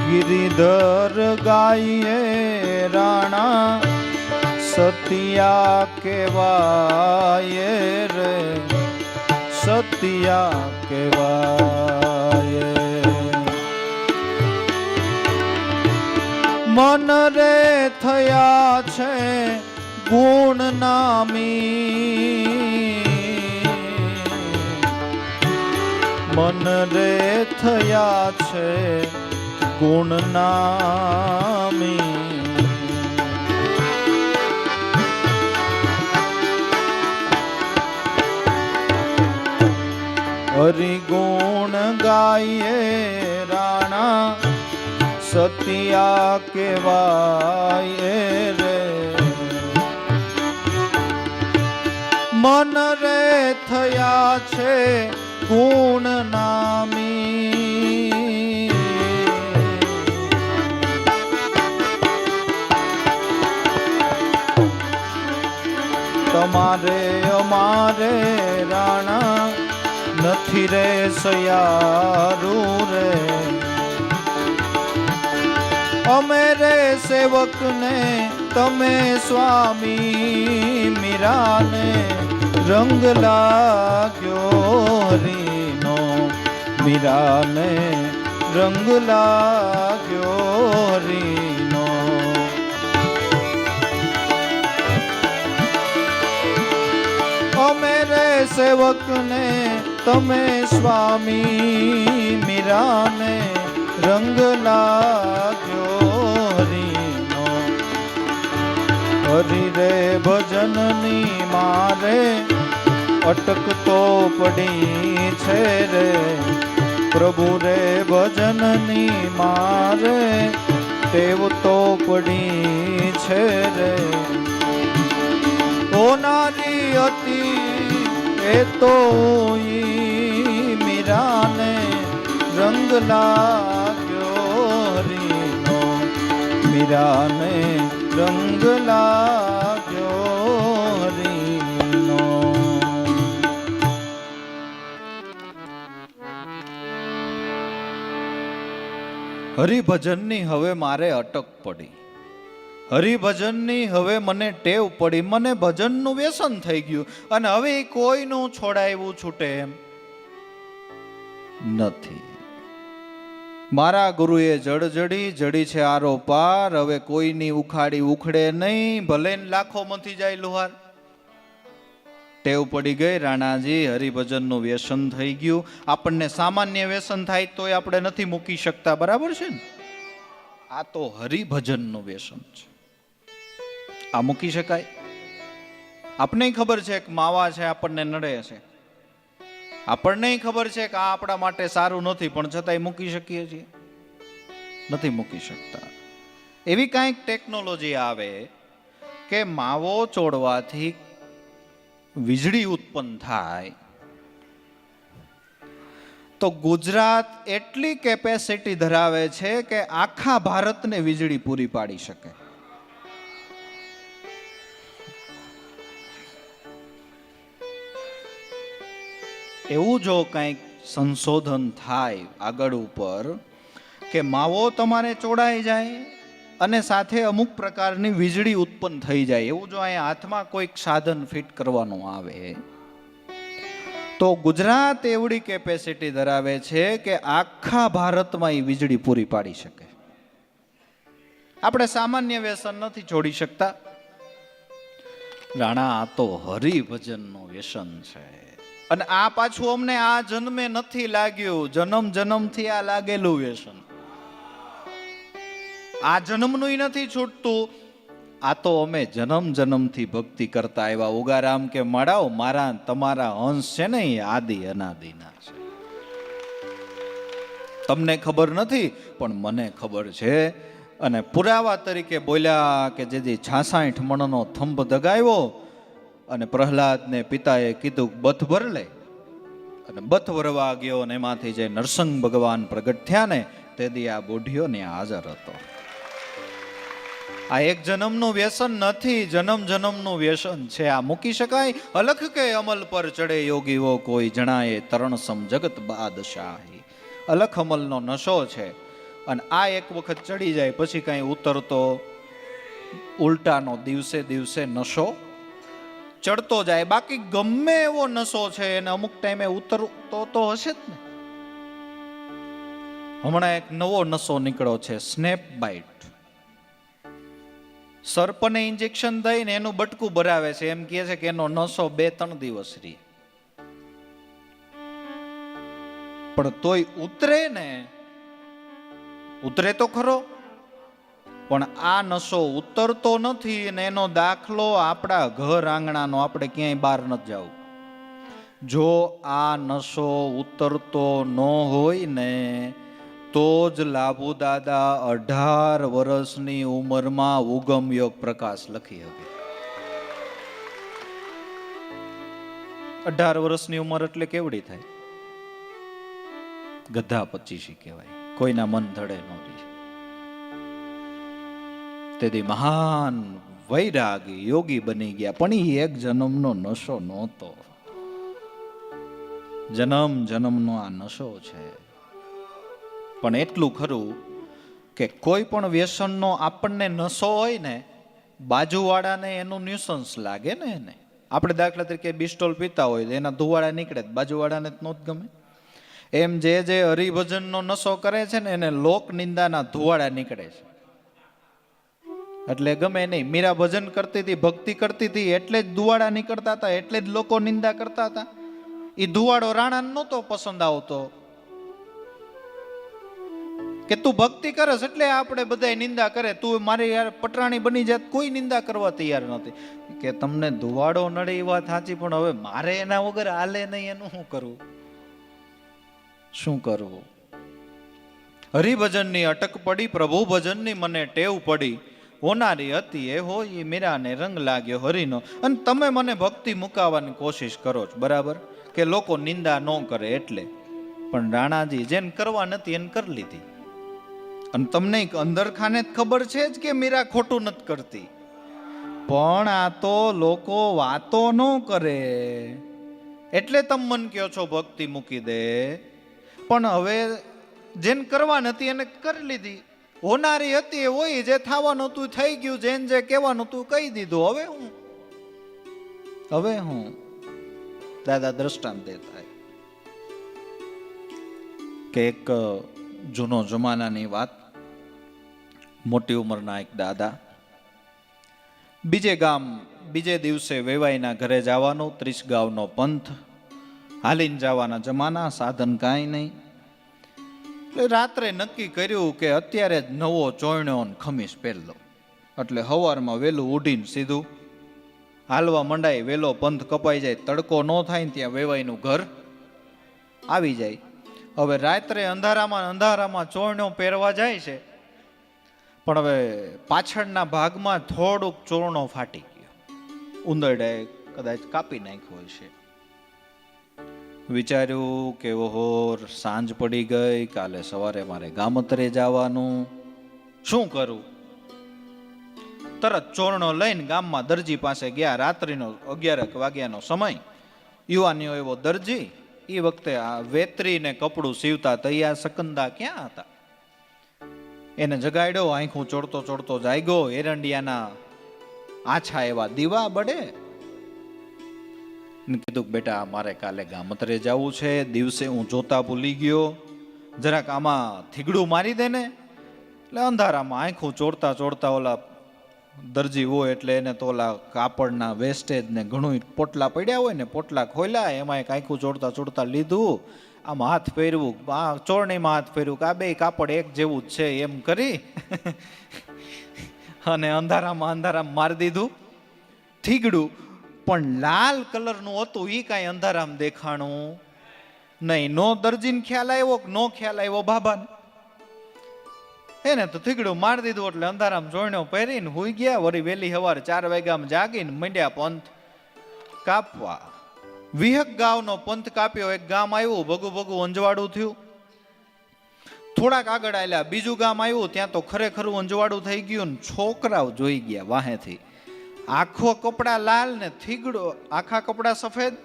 ગિરિધર ગાઈએ રાણા સતિયા કેવાય રે. સતિયા કેવાય. મન રે થયા છે ગુણ નામી. મન રે થયા છે ગુણ નામી. હરિ ગુણ ગાઈએ રાણા સતિયા કેવાય રે. મન રે થયા છે ગુણ નામી. તમારે અમારે રાણા નથી રે સયારું રે. અમે રે સેવકને તમે સ્વામી. મીરાને રંગ લાગ્યો હરીનો. મીરાને રંગ લાગ્યો હરીનો. અમે રે સેવકને તમે સ્વામી. મીરાને રંગ લાગ્યો હરીનો. હરી રે ભજનની મારે અટક તો પડી છે રે. પ્રભુ રે ભજનની મારે ટેવ તો પડી છે રે. ઓ નારી હતી એ તો ઈ મીરાને રંગ લાગ્યો હરીનો. મીરાને રંગ લાગ્યો હરીનો. હરિભજનની હવે મારે અટક પડી. હરિભજનની હવે મને ટેવ પડી. મને ભજનનું વ્યસન થઈ ગયું અને હવે કોઈનું છોડાયું છૂટે એમ નથી. મારા ગુરુએ જડી છે આરો પાર. હવે કોઈની ઉખાડી ઉખડે નહીં. ભલે લાખો મથી જાય લુહાર. ટેવ પડી ગઈ રાણાજી. હરિભજનનું વ્યસન થઈ ગયું. આપણને સામાન્ય વ્યસન થાય તોય આપણે નથી મૂકી શકતા, બરાબર છે ને? આ તો હરિભજનનું વ્યસન છે. આ મૂકી શકાય? આપણને ખબર છે કે માવા છે આપણને નડે છે. આપણને ખબર છે કે આ આપણા માટે સારું નથી, પણ છતાંય મૂકી શકીએ છીએ? નથી મૂકી શકતા. એવી કાંઈક ટેકનોલોજી આવે કે માવો ચોડવાથી વીજળી ઉત્પન્ન થાય તો ગુજરાત એટલી કેપેસિટી ધરાવે છે કે આખા ભારતને વીજળી પૂરી પાડી શકે. એવું જો કંઈક સંશોધન થાય આગળ ઉપર કે માવો તમારે ચોડાઈ જાય અને સાથે અમુક પ્રકારની વીજળી ઉત્પન્ન થઈ જાય, એવું જો અહીંયા હાથમાં કોઈક સાધન ફિટ કરવાનું આવે તો ગુજરાત એવડી કેપેસિટી ધરાવે છે કે આખા ભારતમાં એ વીજળી પૂરી પાડી શકે. આપણે સામાન્ય વ્યસન નથી છોડી શકતા. રાણા, આ તો હરિભજનનું વ્યસન છે. અને આ પાછું અમને આ જન્મે નથી લાગ્યું, જન્મ જન્મથી આ લાગેલું વ્યસન. આ જન્મનું નથી છૂટતું. આ તો અમે જન્મ જન્મથી ભક્તિ કરતા આવ્યા. ઉગારામ કે મળાવ, મારા તમારા હંસ છે ને એ આદિ અનાદિના છે. તમને ખબર નથી પણ મને ખબર છે. અને પુરાવા તરીકે બોલ્યા કે જે 66 મણનો થંભ દગાવ્યો અને પ્રહલાદને પિતાએ કીધું બથ ભર લે, અને બથ ભરવા ગયો અને એમાંથી જે નરસિંહ ભગવાન પ્રગટ થયા ને તે દી આ બુઢિયો ને હાજર હતો. આ એક જન્મનું વ્યસન નથી, જન્મ જન્મનું વ્યસન છે. આ મૂકી શકાય? અલખ કે અમલ પર ચડે યોગીઓ કોઈ જણાય, તરણ સમ જગત બાદશાહી. અલખ અમલનો નશો છે. અને આ એક વખત ચડી જાય પછી કાંઈ ઉતરતો, ઉલટાનો દિવસે દિવસે નશો ચડતો જાય. બાકી ગમે એવો નશો છે એને અમુક ટાઈમે ઉતરતો તો હશે જ ને. હમણાં એક નવો નશો નીકળ્યો છે, સ્નેપ બાઇટ. સર્પને ઇન્જેક્શન દઈને એનું બટકું ભરાવે છે. એમ કહે છે કે એનો નશો 2-3 દિવસ રહે, પણ તોય ઉતરે ને. ઉતરે તો ખરો, પણ આ નશો ઉતરતો નથી. અને એનો દાખલો આપણા ઘર આંગણાનો, આપણે ક્યાંય બહાર નથી જવું. જો આ નશો ઉતરતો ન હોય ને તો જ લાભુ દાદા 18 વર્ષની ઉંમરમાં ઉગમ યોગ પ્રકાશ લખી શકે. 18 વર્ષની ઉંમર એટલે કેવડી થાય? ગધા 25 કહેવાય. કોઈના મન ધડે ન રહે. તેથી મહાન વૈરાગી યોગી બની ગયા. પણ એ એક જન્મનો નશો નહોતો, જન્મ જન્મનો આ નશો છે. પણ એટલું ખરું કે કોઈ પણ વ્યસનનો આપણને નશો હોય ને, બાજુવાળાને એનું ન્યુસન્સ લાગે ને. એને આપણે દાખલા તરીકે બિસ્ટોલ પીતા હોય તો એના ધુવાળા નીકળે, બાજુવાળાને જ નહોત ગમે. એમ જે હરિભજનનો નશો કરે છે ને એને લોક નિંદાના ધુવાળા નીકળે છે, એટલે ગમે નહીં. મીરા ભજન કરતી હતી, ભક્તિ કરતી હતી, એટલે જ ધુવાળા નીકળતા હતા, એટલે જ લોકો નિંદા કરતા હતા. એ ધુવાળો રાણાને નહોતો પસંદ આવતો કે તું ભક્તિ કરસ એટલે આપણે બધા નિંદા કરે, તું મારી યાર પટરાણી બની જાત, કોઈ નિંદા કરવા તૈયાર નહોતી. કે તમને ધુવાડો નડે એ વાત સાચી, પણ હવે મારે એના વગર હાલે નહીં, એનું શું કરવું? શું કરવું? હરિભજનની અટક પડી, પ્રભુ ભજનની મને ટેવ પડી. હોનારી હતી એ હોય, એ મીરાને રંગ લાગ્યો હરિનો. અને તમે મને ભક્તિ મુકાવવાની કોશિશ કરો છો, બરાબર, કે લોકો નિંદા ન કરે એટલે. પણ રાણાજી જેને કરવા નથી એને કરી લીધી. અને તમને અંદર ખાને જ ખબર છે જ કે મીરા ખોટું નથી કરતી, પણ આ તો લોકો વાતો ન કરે એટલે તમે મન કહો છો ભક્તિ મૂકી દે. પણ હવે જેને કરવા નથી એને કરી લીધી. હોનારી હતી એ હોય, જે થવાનું હતું થઈ ગયું, જેને જે કહેવાનું હતું કહી દીધું. હવે હું દાદા દ્રષ્ટાંત દેતા કે એક જૂનો જમાનાની વાત. મોટી ઉંમરના એક દાદા, બીજે દિવસે વેવાઈના ઘરે જવાનું, 30 ગાંવનો પંથ, હાલીને જવાના જમાના, સાધન કાંઈ નહીં. એટલે રાત્રે નક્કી કર્યું કે અત્યારે જ નવો ચોયણો ખમીસ પહેરલો. એટલે સવારમાં વહેલું ઉઠીને સીધું હાલવા મંડાય. વહેલો પંથ કપાઈ જાય, તડકો ન થાય ને ત્યાં વેવાઈનું ઘર આવી જાય. હવે રાત્રે અંધારામાં ચોયણો પહેરવા જાય છે, પણ હવે પાછળના ભાગમાં થોડુંક ચોરણો ફાટી ગયો, ઉંદરડે કદાચ કાપી નાખ્યો છે. વિચાર્યું કે ઓહો સાંજ પડી ગઈ, કાલે સવારે મારે ગામતરે જવાનું, શું કરું? તરત ચોરણો લઈને ગામમાં દરજી પાસે ગયા. રાત્રિનો 11 વાગ્યાનો સમય. યુવાનીઓ એવો દરજી, એ વખતે આ વેતરીને કપડું સીવતા તૈયાર શકંદા ક્યાં હતા. એને જગાડ્યો, આંખું ચોડતો જાગ્યો. એરંડિયાના આછા એવા દીવા બળે. ને કીધું બેટા મારે કાલે ગામતરે જવું છે, દિવસે હું જોતા ભૂલી ગયો, જરાક આમાં થીગડું મારી દે ને. એટલે અંધારામાં આંખું ચોડતા ચોડતા ઓલા દરજી હોય એટલે એને તો ઓલા કાપડના વેસ્ટેજ ને ઘણું પોટલા પડ્યા હોય ને પોટલા ખોલ્યા, એમાં એક આંખું ચોડતા ચોડતા લીધું, આમ હાથ ફેરવું, ચોરણીમાં હાથ ફેરવું કે આ બે કાપડ એક જેવું જ છે એમ કરી અને અંધારામાં મારી દીધું થીગડું. પણ લાલ કલરનું હતું એ કાંઈ અંધારામાં દેખાણું નહીં. નો દરજીને ખ્યાલ આવ્યો કે નો ખ્યાલ આવ્યો બાબાને, એને તો થીગડું મારી દીધું એટલે અંધારામાં જોઈનો પહેરીને હુઈ ગયા. વળી વહેલી સવારે 4 વાગ્યામાં જાગીને મંડ્યા પંથ કાપવા. વિહક ગામનો પંથ કાપ્યો, એક ગામ આવ્યું, ભગુ ભગુ અંજવાડું થયું. થોડાક આગળ આવેલા બીજું ગામ આવ્યું, ત્યાં તો ખરેખરું અંજવાડું થઈ ગયું ને છોકરાઓ જોઈ ગયા વાહેથી. આખો કપડા લાલ ને થીગડું, આખા કપડા સફેદ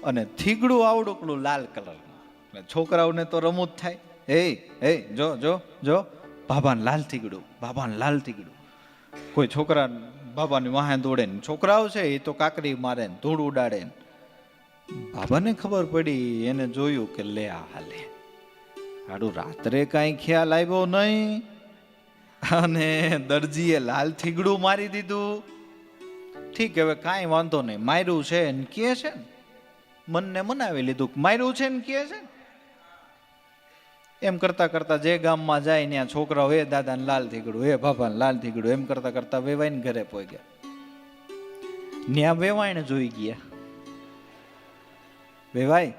અને થીગડું આવડુકડું લાલ કલરનું. એટલે છોકરાઓને તો રમૂજ થાય, એ જો જો જો બાબાને લાલ થીગડું, બાબાને લાલ થીગડું. કોઈ છોકરા બાબાની વાહે દોડે ને છોકરાઓ છે એ તો કાકરી મારે ને ધૂળ ઉડાડે ને. બાબાને ખબર પડી, એને જોયું કે લે આ હાલે આડું રાત્રે કાંઈ ખ્યાલ આવ્યો નહીં અને દરજીએ લાલ થીગડું મારી દીધું. ઠીક, હવે કાંઈ વાંધો નહીં, માર્યું છે ને કહે છે ને, મનને મનાવી લીધું, માર્યું છે ને કહે છે ને. એમ કરતા કરતા જે ગામમાં જાય ત્યાં છોકરાઓ એ દાદાને લાલ થીગડું, એ બાબાને લાલ થીગડું, એમ કરતા કરતા વેવાઈને ઘરે પહોંચ્યા. ન્યા વેવાઈને જોઈ ગયા, વેવાઈ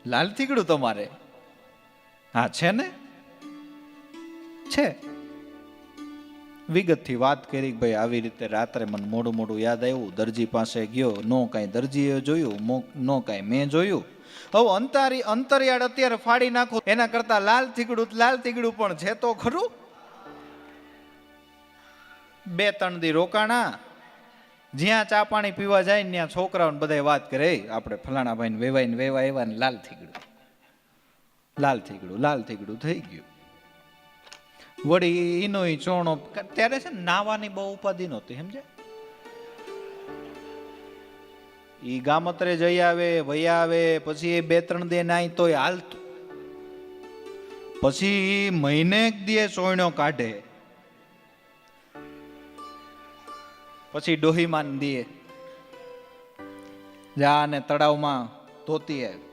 લાલ થીગડું તમારે? હા છે ને, છે. વિગતથી વાત કરી કે ભાઈ આવી રીતે રાત્રે મને મોડું મોડું યાદ આવ્યું, દરજી પાસે ગયો, નો કાંઈ દરજીએ જોયું, નો કાંઈ મેં જોયું. હવે અંતરિયાળ અત્યારે ફાડી નાખો એના કરતા લાલ થીગડું પણ છે તો ખરું. 2-3 દી રોકાણા, જ્યાં ચા પાણી પીવા જાય ને ત્યાં છોકરાઓને બધા વાત કરે, આપણે ફલાણા ભાઈને વેવાય એવા ને લાલ થીગડું થઈ ગયું. વળી એનો ચોણો ત્યારે છે ને નાવાની બહુ ઉપાધિ નહોતી, સમજે. ઈ ગામતરે જઈ આવે વયા આવે, પછી એ 2-3 દે નાય તોય હાલતું. પછી મહિને એક દે ચોણ્યો કાઢે, પછી ડોહીમાન દે જા ને તળાવમાં ધોતી આવે.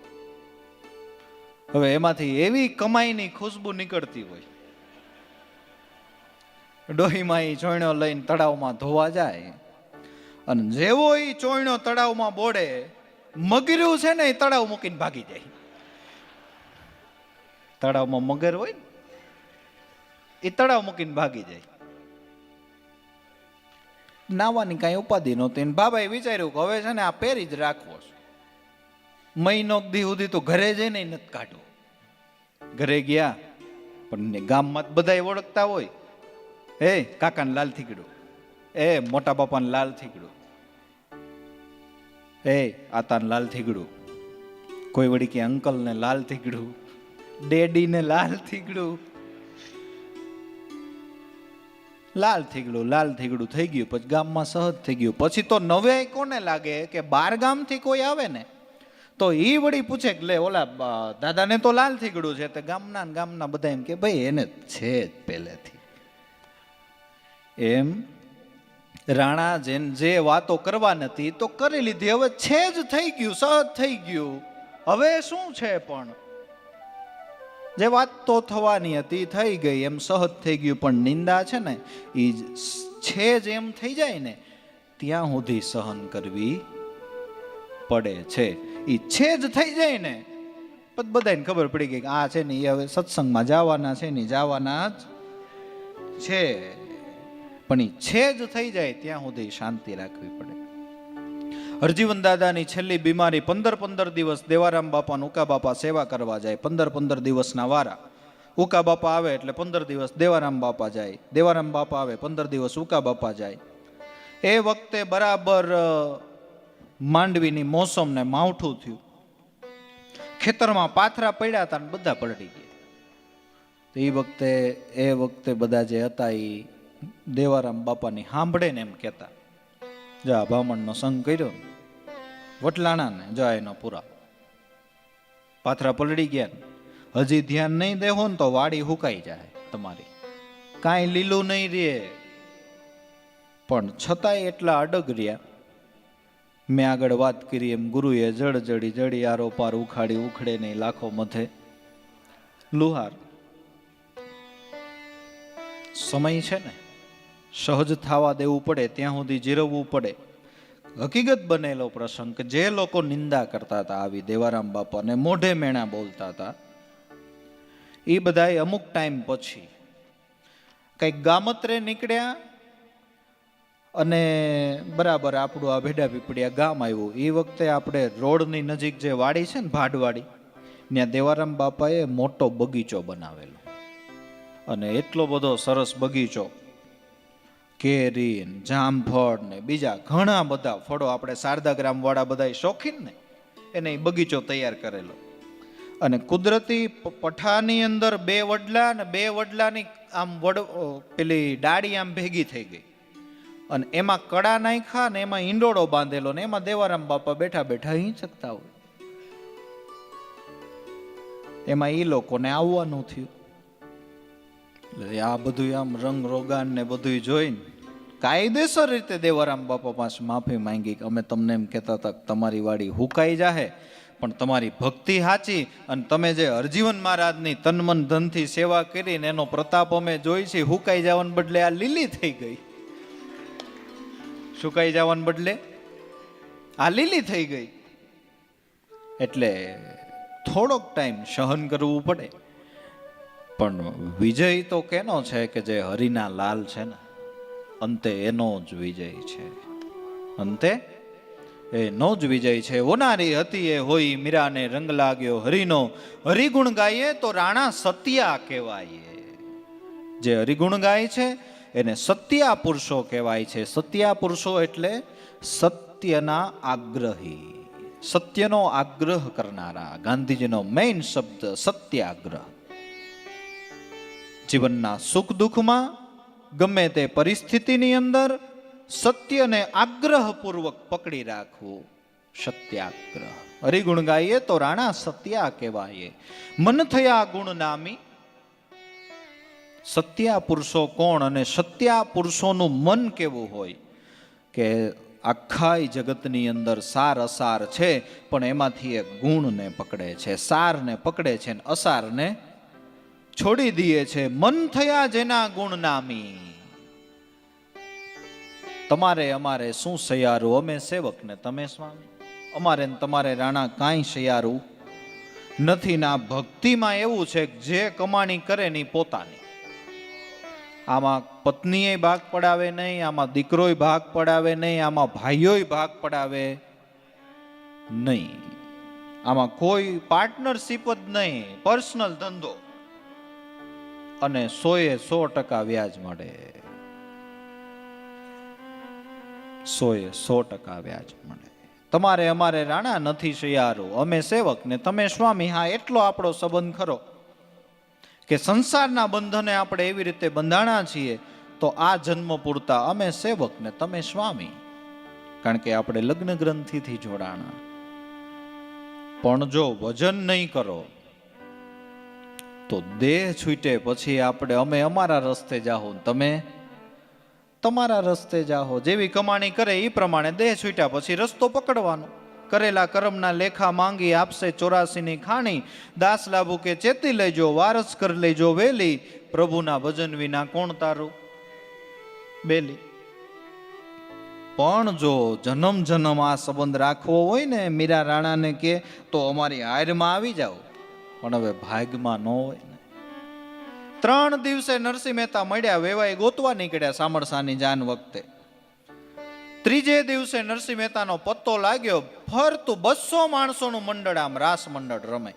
હવે એમાંથી એવી કમાઈની ખુશ્બુ નીકળતી હોય, ડોહીમાં ઈ ચોણ્યો લઈને તળાવમાં ધોવા જાય અને જેવો ઈ ચોણ્યો તળાવમાં બોડે, મગર્યું છે ને એ તળાવ મૂકીને ભાગી જાય. તળાવમાં મગર હોય ને એ તળાવ મૂકીને ભાગી જાય. નાવાની કાંઈ ઉપાધિ નહોતી. બાબાએ વિચાર્યું કે હવે છે ને આ પહેરી જ રાખવો છે. મહિનો દી સુધી તો ઘરે જઈને નથી કાઢવો. ઘરે ગયા પણ ગામમાં બધા ઓળખતા હોય, એ કાકાને લાલ થીગડું, એ મોટા બાપાને લાલ થીગડું, એ આતાને લાલ થીગડું, કોઈ વળી કે અંકલ ને લાલ થીગડું, ડેડી ને લાલ થીગડું, લાલ થીગડું થઈ ગયું. પછી ગામમાં સહજ થઈ ગયું. પછી તો નવે કોને લાગે કે 12 ગામથી કોઈ આવે ને તો ઈ વળી પૂછે કે લે ઓલા દાદાને તો લાલ થીગડું છે. તો ગામના બધા એમ કે ભાઈ એને છે જ પહેલેથી. એમ રાણા જે વાતો કરવા નથી તો કરી લીધી, હવે છે જ થઈ ગયું, સહજ થઈ ગયું. હવે શું છે, પણ જે વાત તો થવાની હતી થઈ ગઈ, એમ સહજ થઈ ગયું. પણ નિંદા છે ને એ છે જ એમ થઈ જાય ને ત્યાં સુધી સહન કરવી પડે છે. એ છે જ થઈ જાય ને પછી બધાને ખબર પડી ગઈ કે આ છે ને એ હવે સત્સંગમાં જવાના છે ને જવાના જ છે. પણ એ છે જ થઈ જાય ત્યાં સુધી શાંતિ રાખવી પડે. હરજીવન દાદાની છેલ્લી બીમારી 15 દિવસ દેવારામ બાપા ઉકા બાપા સેવા કરવા જાય. 15 દિવસના વારા. ઉકા બાપા આવે એટલે 15 દિવસ દેવારામ બાપા જાય, દેવારામ બાપા આવે 15 દિવસ ઉકા બાપા જાય. એ વખતે બરાબર માંડવીની મોસમ ને માવઠું થયું, ખેતરમાં પાથરા પડ્યા હતા ને બધા પલટી ગયા. તો એ વખતે બધા જે હતા એ દેવારામ બાપાની સાંભળે ને એમ કહેતા, જા બ્રાહ્મણનો સંગ કર્યો, વટલાણાને જાય એનો પૂરા પાથરા પલળી ગયા, હજી ધ્યાન નહીં દેહો ને તો વાડી હુકાઈ જાય તમારી, કાંઈ લીલું નહીં રે. પણ છતાંય એટલા અડગ રહ્યા. મેં આગળ વાત કરી એમ ગુરુએ જડી આરો પાર ઉખાડી ઉખડે નહીં લાખો મથે લુહાર. સમય છે ને સહજ થવા દેવું પડે, ત્યાં સુધી જીરવવું પડે. હકીકત બનેલો પ્રસંગ કે જે લોકો નિંદા કરતા હતા આવી દેવારામ બાપાને, મોઢે મેણા બોલતા હતા, એ બધાએ અમુક ટાઈમ પછી કંઈક ગામત્રે નીકળ્યા અને બરાબર આપણું આ ભેડા પીપળિયા ગામ આવ્યું. એ વખતે આપણે રોડની નજીક જે વાડી છે ને ભાડવાડી, ત્યાં દેવારામ બાપાએ મોટો બગીચો બનાવેલો. અને એટલો બધો સરસ બગીચો, કેરી જામફળ ને બીજા ઘણા બધા ફળો, આપણે શારદા ગ્રામ વાળા બધા શોખીન ને એને બગીચો તૈયાર કરેલો. અને કુદરતી પઠાની અંદર બે વડલા ને બે વડલાની આમ પેલી ડાળી આમ ભેગી થઈ ગઈ અને એમાં કડા નાખ્યા ને એમાં ઈંડોળો બાંધેલો ને એમાં દેવારામ બાપા બેઠા બેઠા હિંચકતા હોય. એમાં એ લોકોને આવવાનું થયું. આ બધું આમ રંગ રોગાન ને બધું જોઈને કાયદેસર રીતે દેવારામ બાપા પાસે માફી માંગી કે અમે તમને એમ કહેતા હતા કે તમારી વાડી હુકાઈ જાહે, પણ તમારી ભક્તિ સાચી અને તમે જે હરજીવન મહારાજની તન મન ધનથી સેવા કરીને એનો પ્રતાપ અમે જોઈ છે. હુકાઈ જવાને બદલે આ લીલી થઈ ગઈ, સુકાઈ જવાને બદલે આ લીલી થઈ ગઈ. એટલે થોડોક ટાઈમ સહન કરવું પડે. પણ વિજય તો કેનો છે કે જે હરિના લાલ છે ને, અંતે એનો જ વિજય છે. અંતે એનો જ વિજય છે. ઓનારી હતી એ હોય મીરાને રંગ લાગ્યો હરિનો, હરિગુણ ગાઈએ તો રાણા સત્યા કહેવાય. જે હરિગુણ ગાય છે એને સત્યા પુરુષો કહેવાય છે. સત્યા પુરુષો એટલે સત્યના આગ્રહી, સત્યનો આગ્રહ કરનારા. ગાંધીજીનો મેઇન શબ્દ સત્યાગ્રહ. જીવનના સુખ દુઃખમાં ગમે તે પરિસ્થિતિની અંદર સત્યને આગ્રહપૂર્વક પકડી રાખવું, સત્યાગ્રહ. હરિગુણ ગાઈએ તો રાણા સત્યા કહેવાય. મન થયા ગુણ નામી. સત્યા પુરુષો કોણ અને સત્યા પુરુષોનું મન કેવું હોય કે આખા જગતની અંદર સાર અસાર છે, પણ એમાંથી એ ગુણને પકડે છે, સારને પકડે છે, અસારને છોડી દે છે. મન થયા જેના ગુણ નામી. તમારે અમારે શું સૈયારું, અમે સેવક ને તમે સ્વામી. અમારે ને તમારે રાણા કાંઈ સૈયારું નથી. ના ભક્તિમાં એવું છે કે જે કમાણી કરે ની પોતાની. આમાં પત્નીએ ભાગ પડાવે નહીં, આમાં દીકરોય ભાગ પડાવે નહીં, આમાં ભાઈઓય ભાગ પડાવે નહીં, આમાં કોઈ પાર્ટનરશિપ જ નહીં, પર્સનલ ધંધો. અને 100% વ્યાજ મળે, 100% વ્યાજ મળે. તમારે અમારે રાણા નથી સૈયારો, અમે સેવક ને તમે સ્વામી. હા, એટલો આપણો સંબંધ ખરો કે સંસારના બંધને આપણે એવી રીતે બંધાણા છીએ તો આ જન્મ પૂરતા અમે સેવક ને તમે સ્વામી, કારણ કે આપણે લગ્ન ગ્રંથિથી જોડાણા. પણ જો વજન નહીં કરો તો દેહ છૂટે પછી આપણે અમે અમારા રસ્તે જાહો, તમે તમારા રસ્તે જાહો. જેવી કમાણી કરે એ પ્રમાણે દેહ છૂટ્યા પછી રસ્તો પકડવાનો. કરેલા કર્મના લેખા માંગી આપશે 84ની ખાણી. દાસ લાભુ કે ચેતી લેજો, વારસ કરી લેજો વેલી. પ્રભુના ભજન વિના કોણ તારું બેલી. પણ જો જન્મ જન્મ આ સંબંધ રાખવો હોય ને, મીરા રાણાને કે તો અમારી હારમાં આવી જાઓ. પણ હવે ભાગમાં ન હોય ને. 3 દિવસે નરસિંહ મહેતા મળ્યા, વેવાઈ ગોતવા નીકળ્યા સામરસાની જાન વખતે. 3જે દિવસે નરસિંહ મહેતાનો પત્તો લાગ્યો. ફરતું 200 માણસોનું મંડળ, આમ રાસ મંડળ રમે.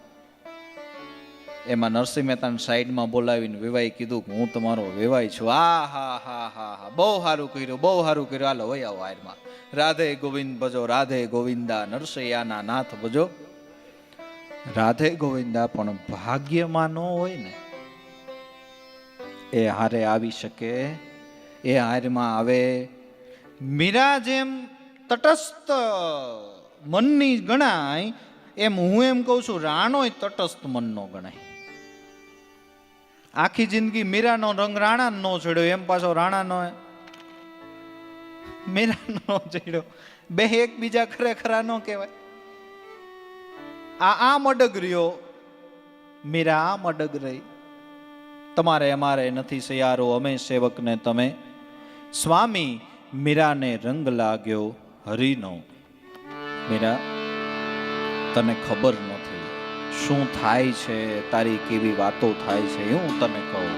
એમાં નરસિંહ મહેતાને સાઈડમાં બોલાવીને વેવાઈ કીધું કે હું તમારો વેવાઈ છું. હા હા હા હા હા, બહુ સારું કર્યું, બહુ સારું કર્યું, હાલો વહી આવો હારમાં. રાધે ગોવિંદ ભજો, રાધે ગોવિંદા, નરસૈયાના નાથ ભજો, રાધે ગોવિંદા. પણ ભાગ્યમાં ન હોય ને એ હારે આવી શકે, એ હારમાં આવે. મીરા જેમ તટસ્થ મનની ગણાય એમ હું એમ કહું છું રાણોય તટસ્થ મનનો ગણાય. આખી જિંદગી મીરાનો રંગ રાણા નો ચડ્યો, એમ પાછો રાણાનો મીરાનો ચડ્યો, બે એકબીજા ખરેખરા ન કહેવાય. આમ અડગ રહ્યો, મીરા આમ અડગ રહી. તમારે અમારે નથી સયારો, અમે સેવકને તમે. સ્વામી મીરાને રંગ લાગ્યો હરિનો. મીરા, તને ખબર નથી શું થાય છે, તારી કેવી વાતો થાય છે, હું તને કહું.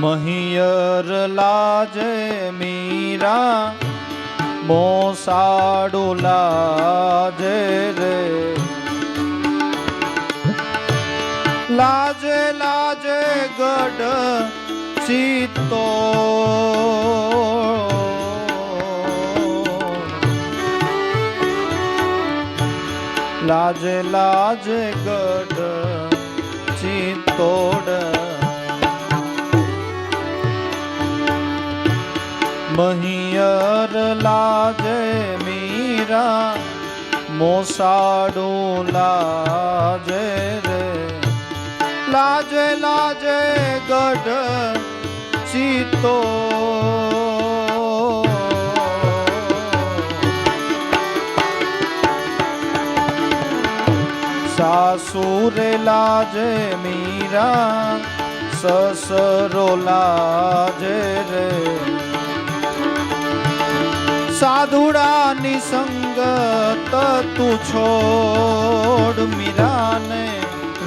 મહિયર લાજે મીરા, મોસાડો લાજે રે. લાજે લાજે ગઢ ચિત્તો, લાજે લાજે ગઢ ચિત્તોડ. મહિયર લાજે મીરા, મોસાડો લાજે રે. લાજે લાજે ગઢ ચિત્તો, સાસુરે લાજે મીરા, સસરો લાજે રે. સાધુડાની સંગત તું છોડ, મીરાને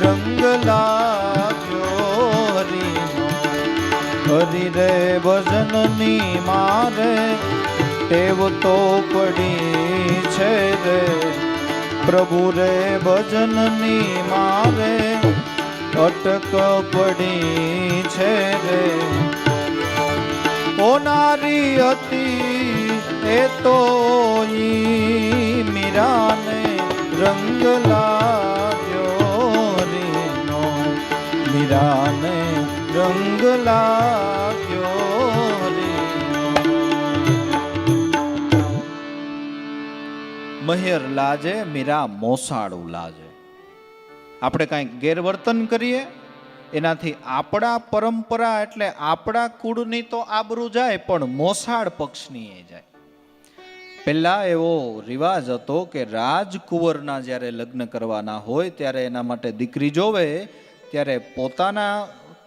રંગ લાગ્યો હરિનો. હરિ રે ભજનની મારે ટેવ તો પડી છે રે. પ્રભુ રે ભજનની મારે અટક પડી છે રે. ઓનારી હતી એ તો ઈ મીરાને રંગ લાગ્યો હરિનો. મીરાને રંગ લાગ્યો હરિનો. મહેર લાજે મીરા મોસાળું લાજે. આપણે કાંઈક ગેરવર્તન કરીએ એનાથી આપણા પરંપરા એટલે આપણા કુળની તો આબરૂ જાય, પણ મોસાળ પક્ષની એ જાય. પહેલા એવો રિવાજ હતો કે રાજકુંવરના જ્યારે લગ્ન કરવાના હોય ત્યારે એના માટે દીકરી જોવે ત્યારે પોતાના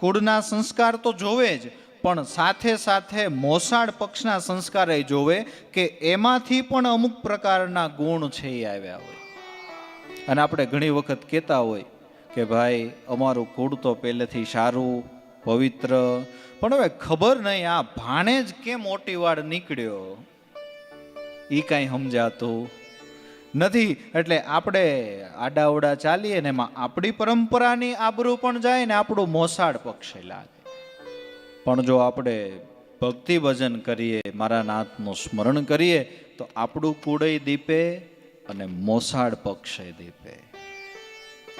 કુળના સંસ્કાર તો જોવે જ, પણ સાથે સાથે મોસાળ પક્ષના સંસ્કાર એ જોવે કે એમાંથી પણ અમુક પ્રકારના ગુણ છે એ આવ્યા હોય. અને આપણે ઘણી વખત કહેતા હોય કે ભાઈ અમારું કુળ તો પહેલેથી સારું પવિત્ર, પણ હવે ખબર નહીં આ ભાણેજ કેમ મોટી વાડ નીકળ્યો એ કાંઈ સમજાતું નથી. એટલે આપણે આડાવડા ચાલીએ ને એમાં આપણી પરંપરાની આબરૂ પણ જાય ને આપણું મોસાળ પક્ષે લાગે. પણ જો આપણે ભક્તિ ભજન કરીએ, મારા નાથનું સ્મરણ કરીએ તો આપણું કુળય દીપે અને મોસાળ પક્ષે દીપે.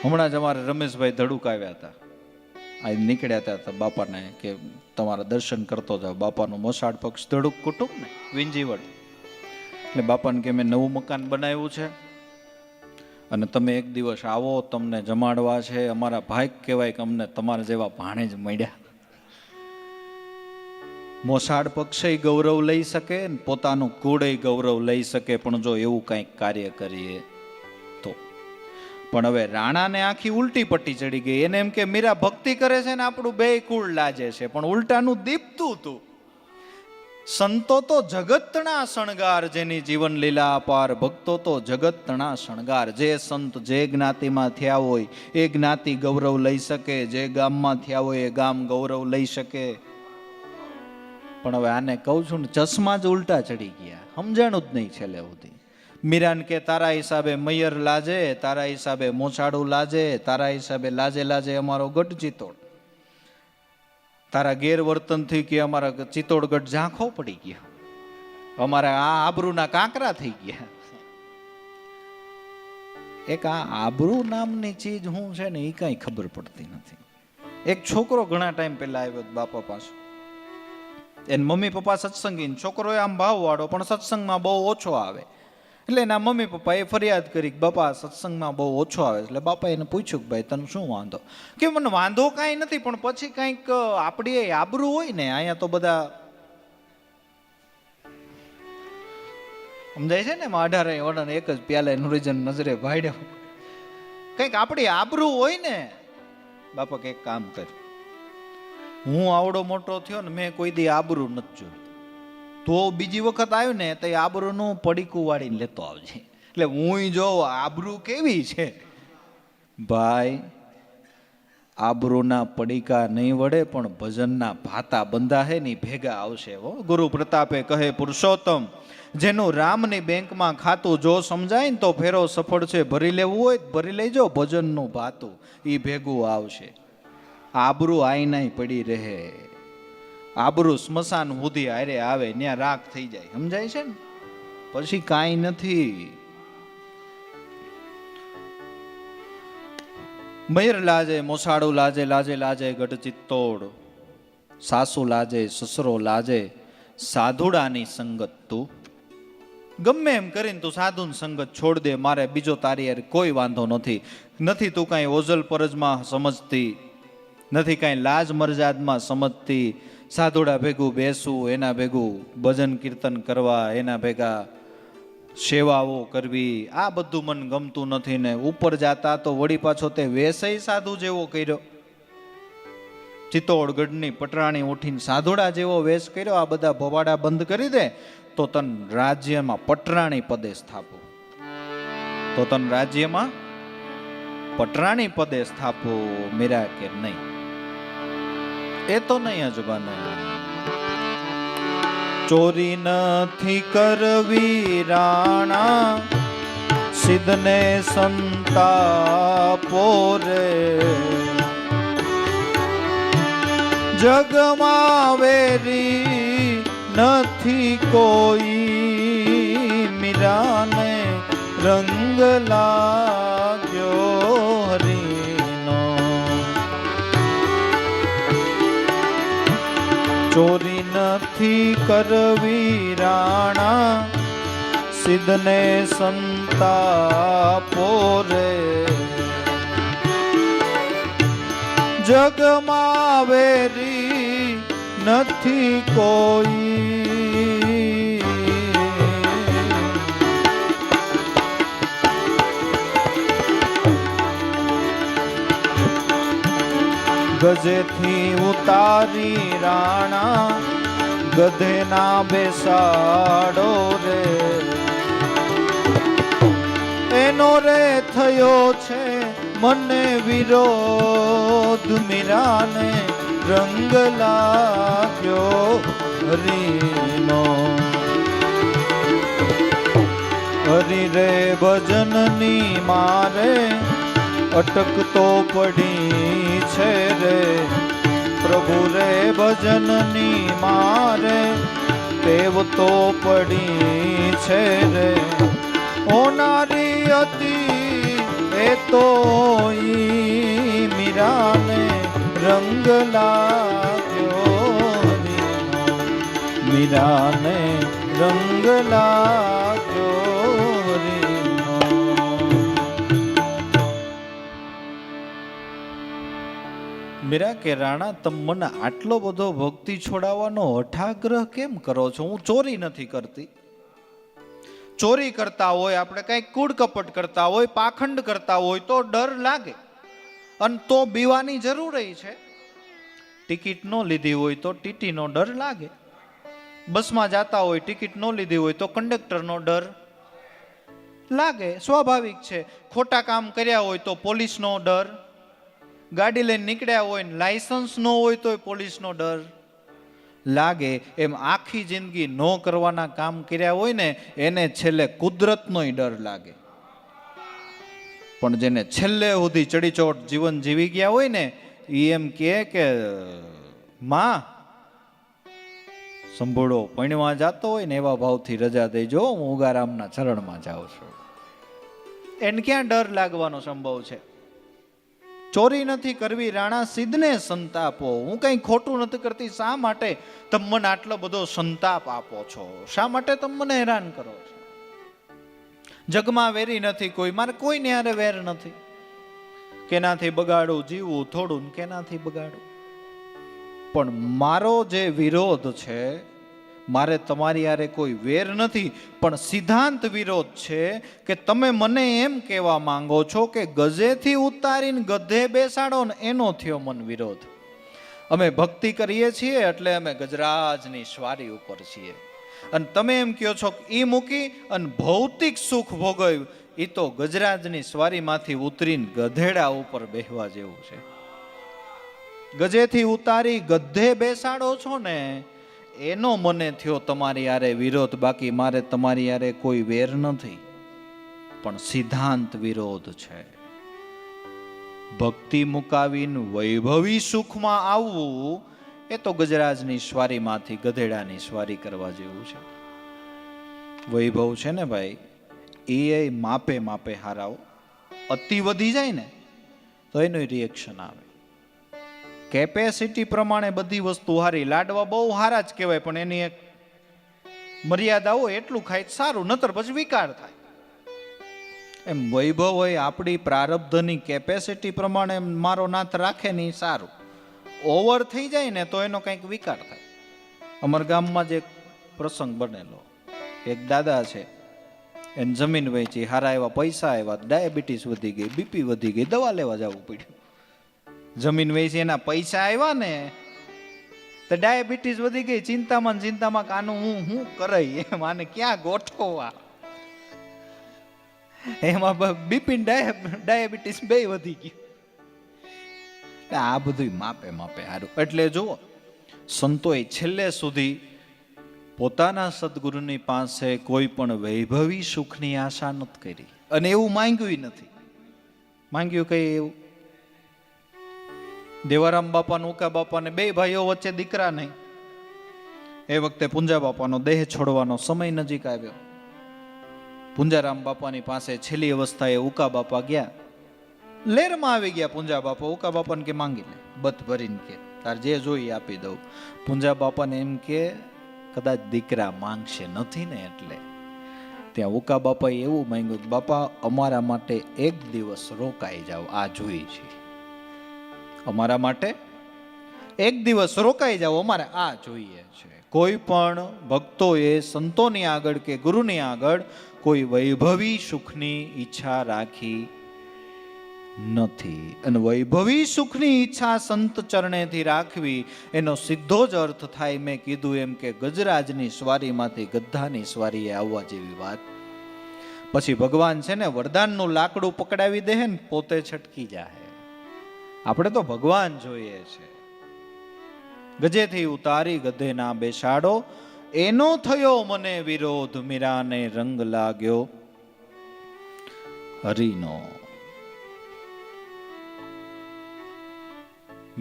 હમણાં જ અમારે રમેશભાઈ ધડુક આવ્યા હતા, આ નીકળ્યા હતા બાપાને કે તમારા દર્શન કરતો જાવ. બાપાનું મોસાળ પક્ષ ધડુક કુટુંબ ને વિંજીવડ. એટલે બાપાને કે મેં નવું મકાન બનાવ્યું છે અને તમે એક દિવસ આવો, તમને જમાડવા છે. અમારા ભાઈ કહેવાય કે અમને તમારા જેવા ભાણે જ મળ્યા. મોસાળ પક્ષે ગૌરવ લઈ શકે, પોતાનું કુળે ગૌરવ લઈ શકે, પણ જો એવું કંઈક કાર્ય કરીએ તો. પણ હવે રાણાને આખી ઉલટી પટ્ટી ચડી ગઈ. એને એમ કે મીરા ભક્તિ કરે છે ને આપણું બે કુળ લાજે છે, પણ ઉલટાનું દીપતું હતું. સંતો તો જગતના શણગાર, જેની જીવન લીલા અપાર. ભક્તો તો જગતના શણગાર. જે સંત જે જ્ઞાતિમાં થયા હોય એ જ્ઞાતિ ગૌરવ લઈ શકે, જે ગામમાં થયા હોય એ ગામ ગૌરવ લઈ શકે. પણ હવે આને કહું છું ને, ચશ્મા જ ઉલટા ચડી ગયા, સમજાણું જ નહીં છેલ્લે સુધી. મીરાન કે તારા હિસાબે મૈયર લાજે, તારા હિસાબે મોસાળું લાજે, તારા હિસાબે લાજે લાજે અમારો ગઢ ચિત્તોડ. તારા ગેરવર્તનથી કે અમારા ચિત્તોડગઢ ઝાંખો પડી ગયો, અમારા આ આબરૂના કાંકરા થઈ ગયા. એક આ આબરૂ નામની ચીજ શું છે ને એ કાંઈ ખબર પડતી નથી. એક છોકરો ઘણા ટાઈમ પહેલા આવ્યો બાપા પાસે. એને મમ્મી પપ્પા સત્સંગી, છોકરો આમ ભાવવાળો પણ સત્સંગમાં બહુ ઓછો આવે. એટલે એના મમ્મી પપ્પાએ ફરિયાદ કરી કે બાપા સત્સંગમાં બહુ ઓછો આવે. એટલે બાપા એને પૂછ્યું કે ભાઈ તને શું વાંધો? કે મને વાંધો કાંઈ નથી, પણ પછી કાંઈક આપણી આબરૂ હોય ને, અહીંયા તો બધા સમજાય છે ને, 18 વર્ષ એક જ પ્યાલે નુરીજન નજરે ભાડ્યો, કંઈક આપણી આબરૂ હોય ને. બાપા કંઈક કામ કર, હું આવડો મોટો થયો ને મેં કોઈ દી આબરૂ નથી જોઈ, તો બીજી વખત આવ્યું ને તો આબરૂનું પડીકું વાળીને લેતો આવજે. એટલે હું જો આબરૂ કેવી છે ભાઈ, આબરૂના પડીકા નહીં વળે પણ ભજનના ભાતા બંધા હે ની ભેગા આવશે. ગુરુ પ્રતાપે કહે પુરુષોત્તમ, જેનું રામની બેંકમાં ખાતું જો સમજાય ને તો ફેરો સફળ છે. ભરી લેવું હોય ભરી લેજો, ભજનનું ભાતું એ ભેગું આવશે. આબરૂ આઈનાય પડી રહે, આબરૂ સ્મશાન સુધી હારે આવે, ત્યાં રાખ થઈ જાય. સમજાય છે ને, પછી કાંઈ નથી. મયર લાજે મોસાળું લાજે, લાજે લાજે ગઢ ચિત્તોડ, સાસુ લાજે સસરો લાજે, સાધુડાની સંગત તું. ગમે એમ કરીને તું સાધુની સંગત છોડ દે, મારે બીજો તારી યાર કોઈ વાંધો નથી. નથી તું કાંઈ ઓઝલ પરજમાં સમજતી, નથી કાંઈ લાજ મર્યાદમાં સમજતી. સાધુડા ભેગું બેસવું, એના ભેગું ભજન કીર્તન કરવા, એના ભેગા સેવાઓ કરવી, આ બધું મને ગમતું નથી. ને ઉપર જાતા તો વળી પાછો તે વેસય સાધુ જેવો કર્યો, ચિત્તોડગઢની પટરાણી ઉઠીને સાધુડા જેવો વેશ કર્યો. આ બધા ભવાડા બંધ કરી દે તો તન રાજ્યમાં પટરાણી પદે સ્થાપો, તો તન રાજ્યમાં પટરાણી પદે સ્થાપો. મેરા કે નહીં, એ તો નહીં જ બને. ચોરી નથી કરવી રાણા, સિદ્ધને સંતાપો રે. જગમાં વેરી નથી કોઈ, મીરાને રંગ લાગ્યો હરીનો. ચોરી નથી કરવી રાણા, સિદ્ધને સંતાપો રે. જગમાં વેરી નથી કોઈ, ગજેથી ઉતારી રાણા, ગધે ના બેસાડો રે. એનો રે થયો છે મને વિરોધ, મીરાને રંગ લાગ્યો હરીનો. હરી રે ભજનની મારે અટકતો પડી છે રે. પ્રભુ રે ભજનની મારે ટેવ તો પડી છે રે. હોનારી હતી એ તો મીરાને રંગ લાગ્યો, મીરાને રંગ લાગ્યો. મીરા કે રાણા, તમે મને આટલો બધો ભક્તિ છોડાવવાનો હઠાગ્રહ કેમ કરો છો? હું ચોરી નથી કરતી. ચોરી કરતા હોય, આપણે કઈ કૂડ કપટ કરતા હોય, પાખંડ કરતા હોય તો ડર લાગે, અને તો બીવાની જરૂર છે. ટિકિટ ન લીધી હોય તો ટીટીનો ડર લાગે, બસમાં જાતા હોય ટિકિટ ન લીધી હોય તો કંડક્ટરનો ડર લાગે, સ્વાભાવિક છે. ખોટા કામ કર્યા હોય તો પોલીસનો ડર, ગાડી લઈને નીકળ્યા હોય ને લાયસન્સ ન હોય તો પોલીસનો ડર લાગે. એમ આખી જિંદગી ન કરવાના કામ કર્યા હોય ને એને છેલ્લે કુદરતનોય ડર લાગે. પણ જેને છેલ્લે સુધી ચડીચોટ જીવન જીવી ગયા હોય ને એ એમ કે માં સંભોળો પૈણવા જાતો હોય ને એવા ભાવથી રજા દેજો, હું ઉગારામના ચરણમાં જાઉં છું. એને ક્યાં ડર લાગવાનો સંભવ છે? ચોરી નથી કરવી રાણા, સિદ્ધને સંતાપો. હું કઈ ખોટું નથી કરતી, શા માટે તમે મને આટલો બધો સંતાપ આપો છો? શા માટે તમે મને હેરાન કરો છો? જગમાં વેરી નથી કોઈ, મારે કોઈને હારે વેર નથી. કેનાથી બગાડું જીવવું થોડું ને કેનાથી બગાડું. પણ મારો જે વિરોધ છે, મારે તમારી હારે કોઈ વેર નથી, પણ સિદ્ધાંત વિરોધ છે કે તમે મને એમ કહેવા માંગો છો કે ગજેથી ઉતારીને ગધે બેસાડો ને એનો થયો મન વિરોધ. અમે ભક્તિ કરીએ છીએ એટલે અમે ગજરાજની સ્વારી ઉપર છીએ, અને તમે એમ કહો છો કે એ મૂકી અને ભૌતિક સુખ ભોગવ્યું, એ તો ગજરાજની સ્વારીમાંથી ઉતરીને ગધેડા ઉપર બેહવા જેવું છે. ગજેથી ઉતારી ગધે બેસાડો છો ને એનો મને થયો તમારી હારે વિરોધ. બાકી મારે તમારી હારે કોઈ વેર નથી, પણ સિદ્ધાંત વિરોધ છે. ભક્તિ મુકાવીને વૈભવી સુખમાં આવવું એ તો ગજરાજની સ્વારીમાંથી ગધેડાની સ્વારી કરવા જેવું છે. વૈભવ છે ને ભાઈ, એ માપે માપે હારાઓ. અતિ વધી જાય ને તો એનું રિએક્શન આવે. કેપેસિટી પ્રમાણે બધી વસ્તુ હારી. લાડવા બહુ હારા જ કહેવાય, પણ એની એક મર્યાદા હોય, એટલું ખાય સારું, નતર પછી વિકાર થાય. એમ વૈભવ હોય આપણી પ્રારબ્ધની કેપેસિટી પ્રમાણે મારો નાથ રાખે ને સારું. ઓવર થઈ જાય ને તો એનો કંઈક વિકાર થાય. અમારા ગામમાં જ એક પ્રસંગ બનેલો. એક દાદા છે, એને જમીન વેચી, હારા એવા પૈસા આવ્યા, ડાયાબિટીસ વધી ગઈ, બીપી વધી ગઈ, દવા લેવા જવું પડ્યું. જમીન વેચી એના પૈસા આવ્યા ને તો ડાયાબિટીસ વધી ગઈ. ચિંતામાં ચિંતામાં કાનું હું કરાય એમ, આને ક્યાં ગોઠવવા. એમાં બીપી ડાયાબિટીસ બે વધી ગયું. આ બધું માપે માપે હારું. એટલે જુઓ, સંતોએ છેલ્લે સુધી પોતાના સદગુરુની પાસે કોઈ પણ વૈભવી સુખની આશા નથી કરી, અને એવું માંગ્યું નથી. માંગ્યું કઈ એવું? દેવારામ બાપા ને ઉકા બાપાને બે ભાઈઓ વચ્ચે દીકરા નહીં. એ વખતે પુંજા બાપાનો દેહ છોડવાનો સમય નજીક આવ્યો. પુંજારામ બાપાની પાસે છેલ્લી અવસ્થાએ ઉકા બાપા ગયા. લેરમાં આવી ગયા પુંજા બાપા. ઉકા બાપાને કે માંગી લે, બત ભરીને કે તાર જે જોઈ આપી દઉં. પુંજા બાપાને એમ કે કદાચ દીકરા માંગશે નથી ને એટલે. ત્યાં ઉકા બાપાએ એવું માંગ્યું કે બાપા અમારા માટે એક દિવસ રોકાઈ જાઓ, આ જોઈ છે. અમારા માટે એક દિવસ રોકાઈ જાઓ, અમારે આ જોઈએ છે. કોઈ પણ ભક્તોએ સંતોની આગળ કે ગુરુની આગળ કોઈ વૈભવી સુખની ઈચ્છા રાખી નથી. અને વૈભવી સુખની ઈચ્છા સંત ચરણેથી રાખવી એનો સીધો જ અર્થ થાય, મેં કીધું એમ, કે ગજરાજની સ્વારીમાંથી ગધાની સ્વારીએ આવવા જેવી વાત. પછી ભગવાન છે ને વરદાનનું લાકડું પકડાવી દે ને પોતે છટકી જાય. આપણે તો ભગવાન જોઈએ છે. ગજેથી ઉતારી ગધે ના બેસાડો એનો થયો મને વિરોધ, મીરાને રંગ લાગ્યો હરિનો.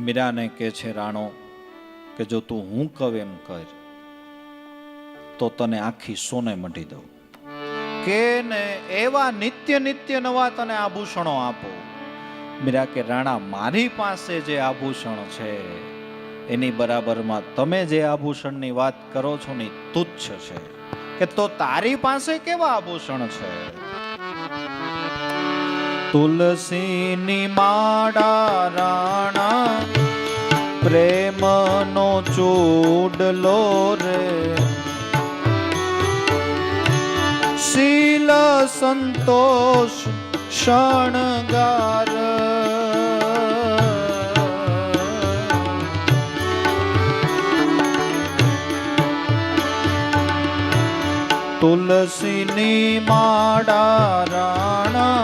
મીરાને કે છે રાણો કે જો તું હું કહું એમ કર તો તને આખી સોને મઢી દઉં, કે ને એવા નિત્ય નિત્ય નવા તને આભૂષણો આપો. મીરા કે રાણા મારી પાસે જે આભૂષણ છે એની બરાબરમાં તમે જે આભૂષણની વાત કરો છો ને તુચ્છ છે. કે તો તારી પાસે કેવા આભૂષણ છે? તુલસીની માળા રાણા પ્રેમનો ચૂડલો રે, શીલ સંતોષ શણગાર, તુલસીની માળા રાણા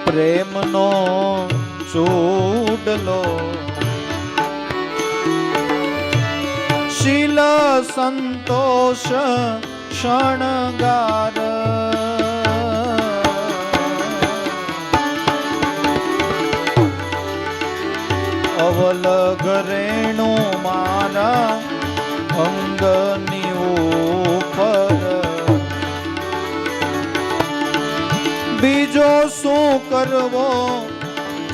પ્રેમનો ચૂડલો, શીલ સંતોષ શણગાર, અવલ ઘરેણું મારા અંગની ઉપર, બીજો શું કરવો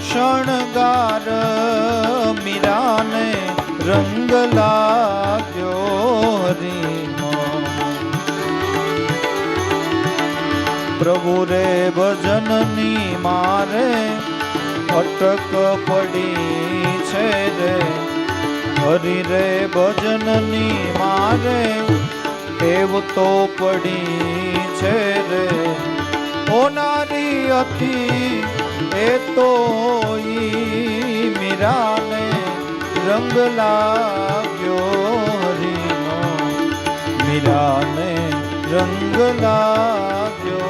શણગાર, મીરાને રંગ લાગ્યો હરીનો. પ્રભુ રે ભજનની મારે અટક પડી છે રે, હરિ રે ભજનની મારે ટેવ તો પડી છે રે, હોનારી હતી એ તો ઈ મીરાને રંગ લાગ્યો હરિનો, મીરાને રંગ લાગ્યો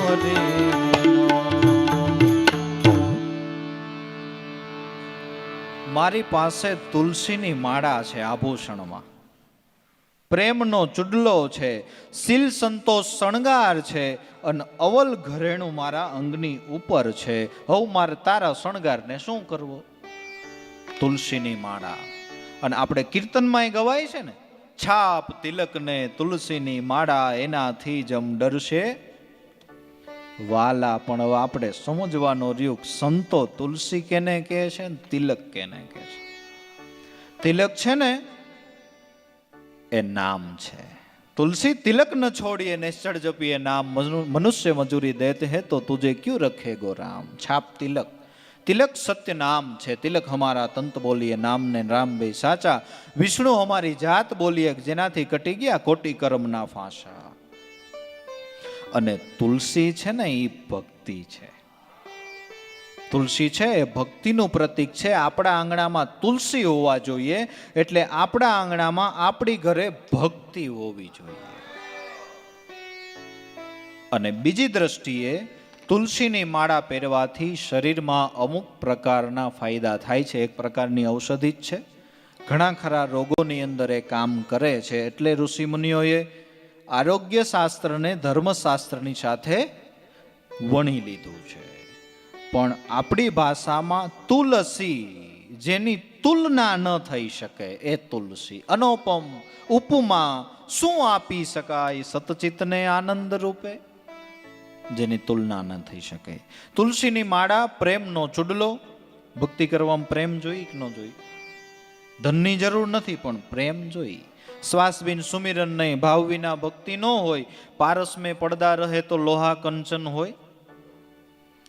હરિનો. મારી પાસે તુલસીની માળા છે આભૂષણમાં, પ્રેમનો ચુડલો છે, શીલ સંતોષ શણગાર છે, અને અવલ ઘરેણું મારા અંગની ઉપર છે. હવે મારે તારા શણગારને શું કરવો? તુલસીની માળા. અને આપણે કીર્તનમાં ગવાય છે ને, છાપ તિલકને તુલસીની માળા એનાથી જમ ડરશે વાલા. પણ હવે આપણે સમજવાનો રહ્યું સંતો તુલસી કેને કહે છે, તિલક કેને કહે છે. તિલક છે ને એ નામ છે. तुलसी तिलक न छोड़िए निश्चल जपिए नाम, मनुष्य मजूरी देते हैं तो तुझे क्यों रखेगो राम. छाप तिलक, तिलक सत्य नाम छे. तिलक हमारा तंत बोलिए नाम ने राम बे साचा. विष्णु हमारी जात बोलिए जेनाथी कटी गया कोटि कर्म ना फांसा. अने तुलसी छे ने ई भक्ति छे. तुलसी छे ए भक्तिનું પ્રતીક છે. આપણા આંગણામાં તુલસી હોવા જોઈએ, એટલે આપણા આંગણામાં આપણી ઘરે ભક્તિ હોવી જોઈએ. અને બીજી દ્રષ્ટિએ તુલસીની માળા પહેરવાથી શરીરમાં અમુક પ્રકારના ફાયદા થાય છે. એક પ્રકારની ઔષધિ જ છે, ઘણા ખરા રોગોની અંદર એ કામ કરે છે. એટલે ઋષિમુનિઓએ આરોગ્ય શાસ્ત્રને ધર્મશાસ્ત્રની સાથે વણી લીધું છે. પણ આપણી ભાષામાં તુલસી, જેની તુલના ન થઈ શકે એ તુલસી. અનોપમ ઉપમા શું આપી શકાય સતચિતને આનંદ રૂપે, જેની તુલના ન થઈ શકે. તુલસીની માળા પ્રેમનો ચુડલો. ભક્તિ કરવામાં પ્રેમ જોઈ કે ન જોઈ? ધનની જરૂર નથી, પણ પ્રેમ જોઈ. શ્વાસ બિન સુમિરન નહીં, ભાવ વિના ભક્તિ ન હોય. પારસ મેં પડદા રહે તો લોહા કંચન હોય.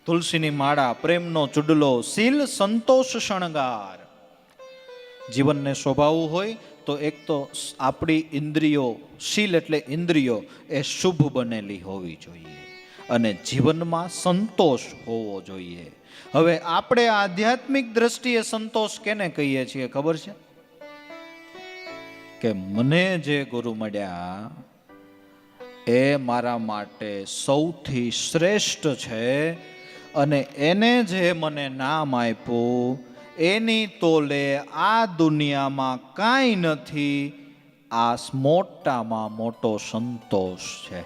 તુલસીની માળા પ્રેમનો ચુડલો, શીલ સંતોષ શણગાર. જીવનને શોભાવવું હોય તો એક તો આપણી ઇન્દ્રિયો, શીલ એટલે ઇન્દ્રિયો, એ શુભ બનેલી હોવી જોઈએ, અને જીવનમાં સંતોષ હોવો જોઈએ. હવે આપણે આધ્યાત્મિક દ્રષ્ટિએ સંતોષ કેને કહીએ છીએ ખબર છે? કે મને જે ગુરુ મળ્યા એ મારા માટે સૌથી શ્રેષ્ઠ છે, અને એને જે મને નામ આપ્યું એની તોલે આ દુનિયામાં કાંઈ નથી. આ મોટામાં મોટો સંતોષ છે.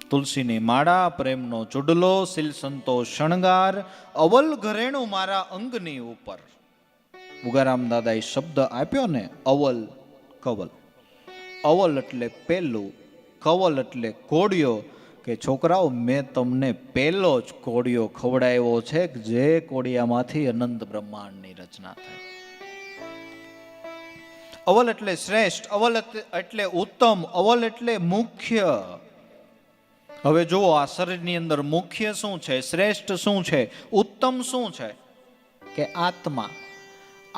તુલસીની માળા પ્રેમનો ચુડલો, શીલ સંતોષ શણગાર, અવલ ઘરેણું મારા અંગની ઉપર. ઉગારામ દાદાએ શબ્દ આપ્યો ને, અવલ કવલ. અવલ એટલે પહેલું, કવલ એટલે કોડિયો. કે છોકરાઓ, મેં તમને પહેલો જ કોડિયો ખવડાવ્યો છે, જે કોડિયામાંથી અનંત બ્રહ્માંડની રચના થાય. અવલ એટલે શ્રેષ્ઠ, અવલ એટલે ઉત્તમ, અવલ એટલે મુખ્ય. હવે જુઓ, આ શરીરની અંદર મુખ્ય શું છે, શ્રેષ્ઠ શું છે, ઉત્તમ શું છે? કે આત્મા.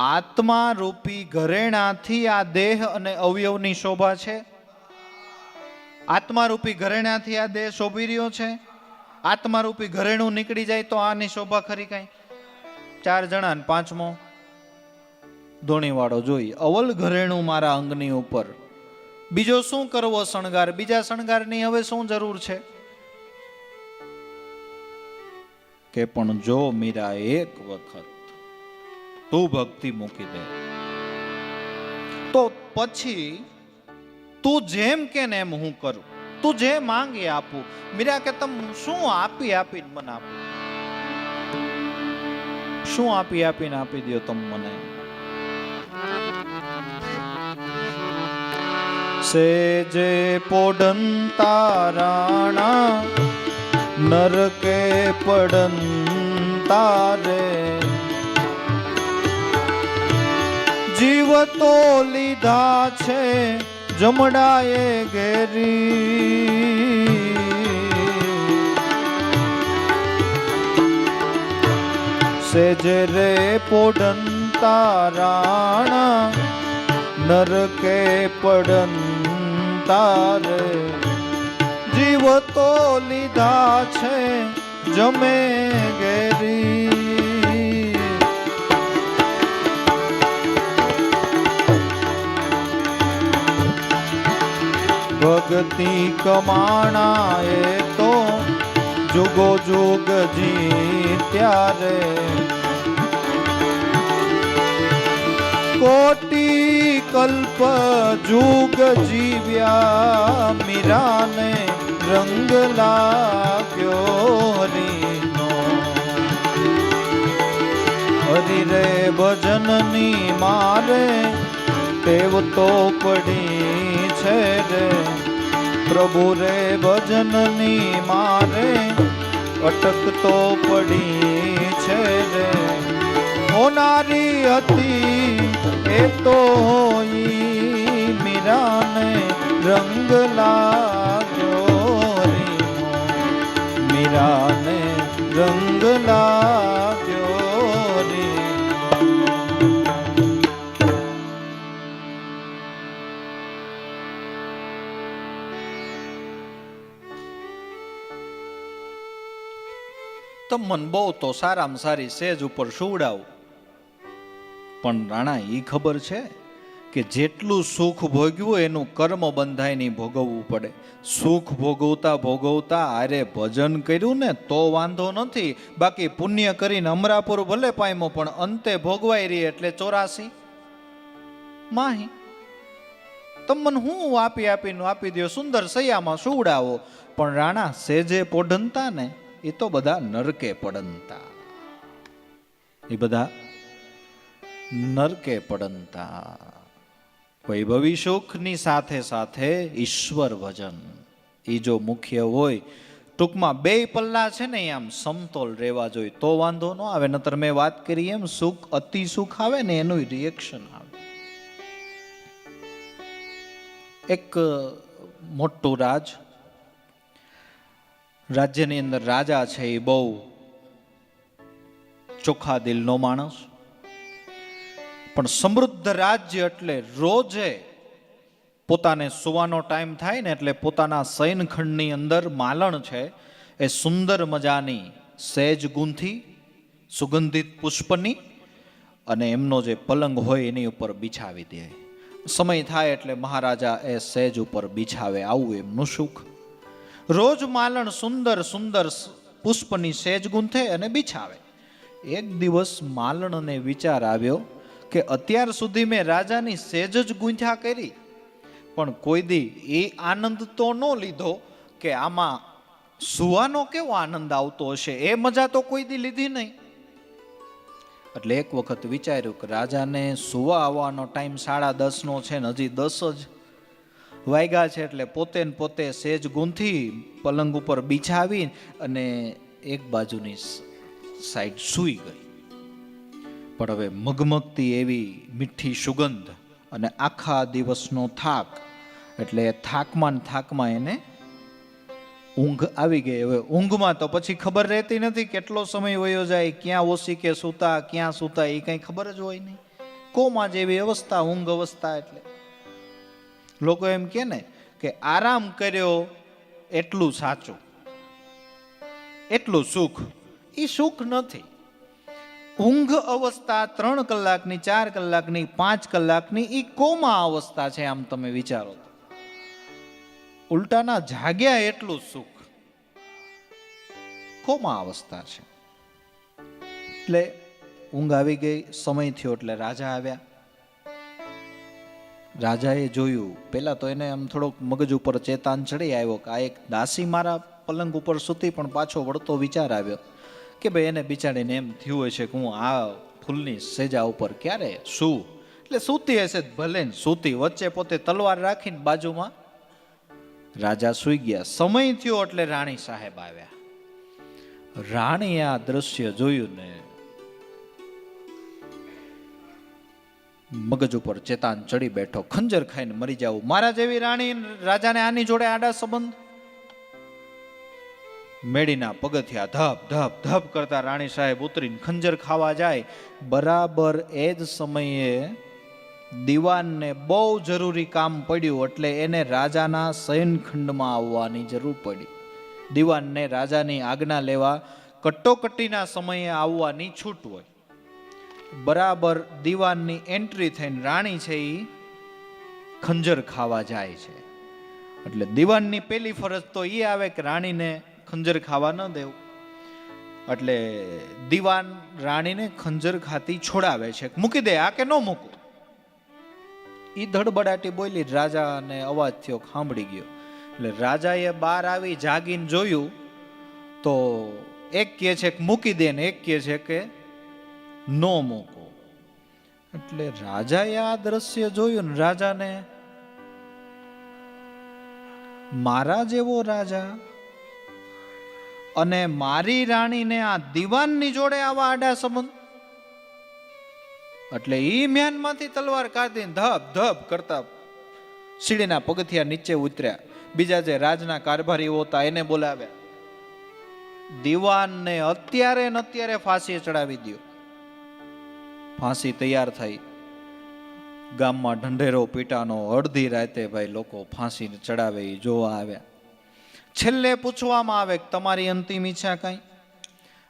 આત્મા રૂપી ઘરેણાથી આ દેહ અને અવયવની શોભા છે. આત્મારૂપી ઘરેણાથી આ દેહ શોભી રહ્યો છે. આત્મારૂપી ઘરેણું નીકળી જાય તો આની શોભા ખરી કાંઈ? 4 જણા ને 5મો ધોણીવાળો જોઈ. અવલ ઘરેણું મારા અંગની ઉપર. બીજો શું કરવો શણગાર? બીજા શણગારની હવે શું જરૂર છે? કે પણ જો મીરા એક વખત તું ભક્તિ મૂકી દે તો પછી તું જેમ કે ને એમ હું કરું, તું જે માંગે આપું. મીરા કે તમે શું આપી આપીને મને આપો? શું આપી આપીને આપી દો તમે મને? સેજે પોડંતા રાણા નરકે પડંતા રે, જીવ તો લીધા છે જમડાએ ઘેરી સેજે રે પોડંતા રાણા નરકે પડંતા રે જીવ તો લીધા છે જમે ઘેરી ભક્તિ કમાણા એ તો જુગો જુગ જીત્યા રે કોટી કલ્પ જુગ જીવ્યા મીરાને રંગ લાગ્યો હરિનો હરિ રે ભજનની મારે ટેવ તો પડી છે રે પ્રભુ રે ભજનની મારે અટક તો પડી છે રે હોનારી હતી એ તો હોઈ મીરાને રંગ લાગ્યો હરિનો મીરાને રંગ લાગ્યો તો મન બહુ તો સારામાં સારી સેજ ઉપર સુવડાવું પણ રાણા ઈ ખબર છે કે જેટલું સુખ ભોગવ્યું એનું કર્મ બંધાય નહીં ભોગવવું પડે. સુખ ભોગવતા ભોગવતા આરે ભજન કર્યું ને તો વાંધો નથી, બાકી પુણ્ય કરીને અમરાપુર ભલે પામ્યો પણ અંતે ભોગવાઈ રહી એટલે 84 માહી તમને હું આપી દો સુંદર સૈયામાં સુવડાવો. પણ રાણા સેજે પોઢનતા ને એ તો બધા નરકે પડનતા, એ બધા નરકે પડનતા. વૈભવી સુખની સાથે સાથે ઈશ્વર ભજન એ જો મુખ્ય હોય, ટૂંકમાં બે પલ્લા છે ને આમ સમતોલ રહેવા જોઈએ તો વાંધો ન આવે. નતર મેં વાત કરી એમ સુખ અતિ સુખ આવે ને એનું રિએક્શન આવે. એક મોટું રાજ્યની અંદર રાજા છે, એ બહુ ચોખ્ખા દિલનો માણસ, પણ સમૃદ્ધ રાજ્ય એટલે રોજે પોતાને સુવાનો ટાઈમ થાય ને એટલે પોતાના શયનખંડની અંદર માલણ છે એ સુંદર મજાની સેજ ગૂંથી સુગંધિત પુષ્પની અને એમનો જે પલંગ હોય એની ઉપર બિછાવી દે. સમય થાય એટલે મહારાજા એ સેજ ઉપર બિછાવે, આવું એમનું સુખ. રોજ માલણ સુંદર સુંદર પુષ્પની સેજ ગૂંથે અને બિછાવે. એક દિવસ માલણને વિચાર આવ્યો કે અત્યાર સુધી મેં રાજાની સેજ જ ગૂંથ્યા કરી, પણ કોઈ દી એ આનંદ તો ન લીધો કે આમાં સુવાનો કેવો આનંદ આવતો હશે, એ મજા તો કોઈ દી લીધી નહીં. એટલે એક વખત વિચાર્યું કે રાજાને સુવા આવવાનો ટાઈમ 10:30 છે ને હજી 10 જ વાગ્યા છે, એટલે પોતે સેજ ગૂંથી પલંગ ઉપર બિછાવી અને એક બાજુની સાઈડ સૂઈ ગઈ. પણ હવે મગમગતી એવી મીઠી સુગંધ અને આખા દિવસનો થાક, એટલે થાકમાં એને ઊંઘ આવી ગઈ. હવે ઊંઘમાં તો પછી ખબર રહેતી નથી કેટલો સમય વયો જાય, ક્યાં ઓછી કે સૂતા ક્યાં સૂતા એ કંઈ ખબર જ હોય નહીં. કોમાં જેવી અવસ્થા, ઊંઘ અવસ્થા. એટલે લોકો એમ કે ને કે આરામ કર્યો એટલું સાચું, એટલું સુખ. એ સુખ નથી. ઊંઘ અવસ્થા 3 કલાકની, 4 કલાકની, 5 કલાકની એ કોમા અવસ્થા છે. આમ તમે વિચારો તો ઉલટાના જાગ્યા એટલું સુખ, કોમા અવસ્થા છે. એટલે ઊંઘ આવી ગઈ, સમય થયો એટલે રાજા આવ્યા. રાજાએ જોયું, પેલા તો એને આમ થોડોક મગજ ઉપર ચેતાન ચડી આવ્યો કે આ એક દાસી મારા પલંગ ઉપર સૂતી, પણ પાછો વળતો વિચાર આવ્યો કે ભાઈ એને બિચારીને એમ થયું હશે કે હું આ ફૂલની સેજા ઉપર ક્યારે શું, એટલે સૂતી હશે ભલે ને સૂતી. વચ્ચે પોતે તલવાર રાખીને બાજુમાં રાજા સૂઈ ગયા. સમય થયો એટલે રાણી સાહેબ આવ્યા. રાણીએ આ દ્રશ્ય જોયું ને મગજ ઉપર ચેતાન ચડી બેઠો, ખંજર ખાઈને મરી જાવું. મારા જેવી રાણી રાજાને આની જોડે આડા સંબંધ. મેડીના પગથિયા ધપ ધપ ધપ કરતા રાણી સાહેબ ઉતરીને ખંજર ખાવા જાય. બરાબર એ જ સમયે દીવાનને બહુ જરૂરી કામ પડ્યું, એટલે એને રાજાના શયનખંડમાં આવવાની જરૂર પડી. દીવાનને રાજાની આજ્ઞા લેવા કટોકટીના સમયે આવવાની છૂટ હોય. બરાબર દીવાનની એન્ટ્રી થઈને રાણી છે એ ખંજર ખાવા જાય છે. એટલે દીવાનની પેલી ફરજ તો એ આવે કે રાણીને ખંજર ખાવા ન દેવું. એટલે દીવાન રાણીને ખંજર ખાતી છોડાવે છે, મૂકી દે આ કે ન મૂકું. એ ધડબડાટી બોલી, રાજાને અવાજ થયો, સાંભળી ગયો. એટલે રાજાએ બહાર આવી જાગીને જોયું તો એક કહે છે કે મૂકી દે ને એક કહે છે કે નો મૂકો. એટલે રાજાએ આ દ્રશ્ય જોયું ને રાજાને, મારા જેવો રાજા અને મારી રાણીને આ દીવાનની જોડે આવા આડા સંબંધ. એટલે ઈ મ્યાનમાંથી તલવાર કાઢીને ધબ ધબ કરતા સીડીના પગથિયા નીચે ઉતર્યા. બીજા જે રાજના કારભારીઓ હતા એને બોલાવ્યા. દીવાનને અત્યારે ને અત્યારે ફાંસી ચડાવી દો. ફાંસી તૈયાર થઈ. ગામમાં ઢંઢેરો પીટાનો. અડધી રાતે ભાઈ લોકો ફાંસી ચડાવે એ જોવા આવ્યા. છેલ્લે પૂછવામાં આવે કે તમારી અંતિમ ઈચ્છા કઈ?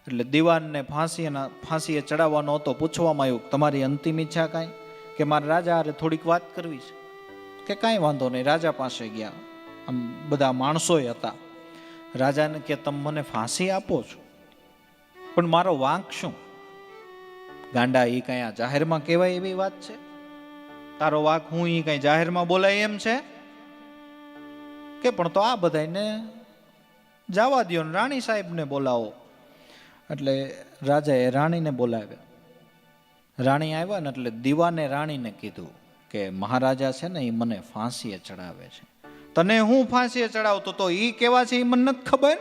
એટલે દીવાનને ફાંસીએ ચડાવવાનો હતો. પૂછવામાં આવ્યું તમારી અંતિમ ઈચ્છા કઈ? કે મારા રાજા હારે થોડીક વાત કરવી છે. કે કાંઈ વાંધો નહીં. રાજા પાસે ગયા. આમ બધા માણસોય હતા. રાજાને કે તમે મને ફાંસી આપો છો, પણ મારો વાંક શું? ગાંડા, એ કઈ આ જાહેરમાં કહેવાય એવી વાત છે? તારો વાંક હું એ કઈ જાહેરમાં બોલાય એમ છે કે? પણ તો આ બધાને જવા દો ને રાણી સાહેબને બોલાવો. એટલે રાજાએ રાણીને બોલાવ્યા. રાણી આવ્યા ને એટલે દીવાને રાણીને કીધું કે મહારાજા છે ને એ મને ફાંસીએ ચડાવે છે. તને હું ફાંસીએ ચડાવતો તો ઈ કેવા છે એ મને નથી ખબર.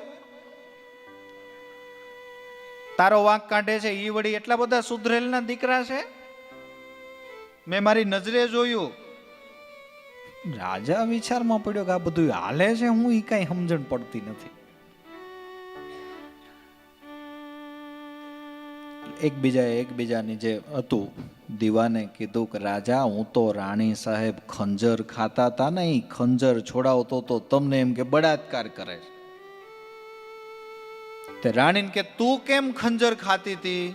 તારો વાંક કાઢે છે ઈ વળી એટલા બધા સુધરેલના દીકરા છે? મેં મારી નજરે જોયું. રાજા વિચારમાં પડ્યો કે આ બધું હાલે છે હું ઈ કઈ સમજણ પડતી નથી. એકબીજાની જે હતું, દીવાને કીધું કે રાજા હું તો રાણી સાહેબ ખંજર ખાતા હતા ને, એ ખંજર છોડાવતો તો તમને એમ કે બળાત્કાર કરે છે. તે રાણીને કે તું કેમ ખંજર ખાતી હતી?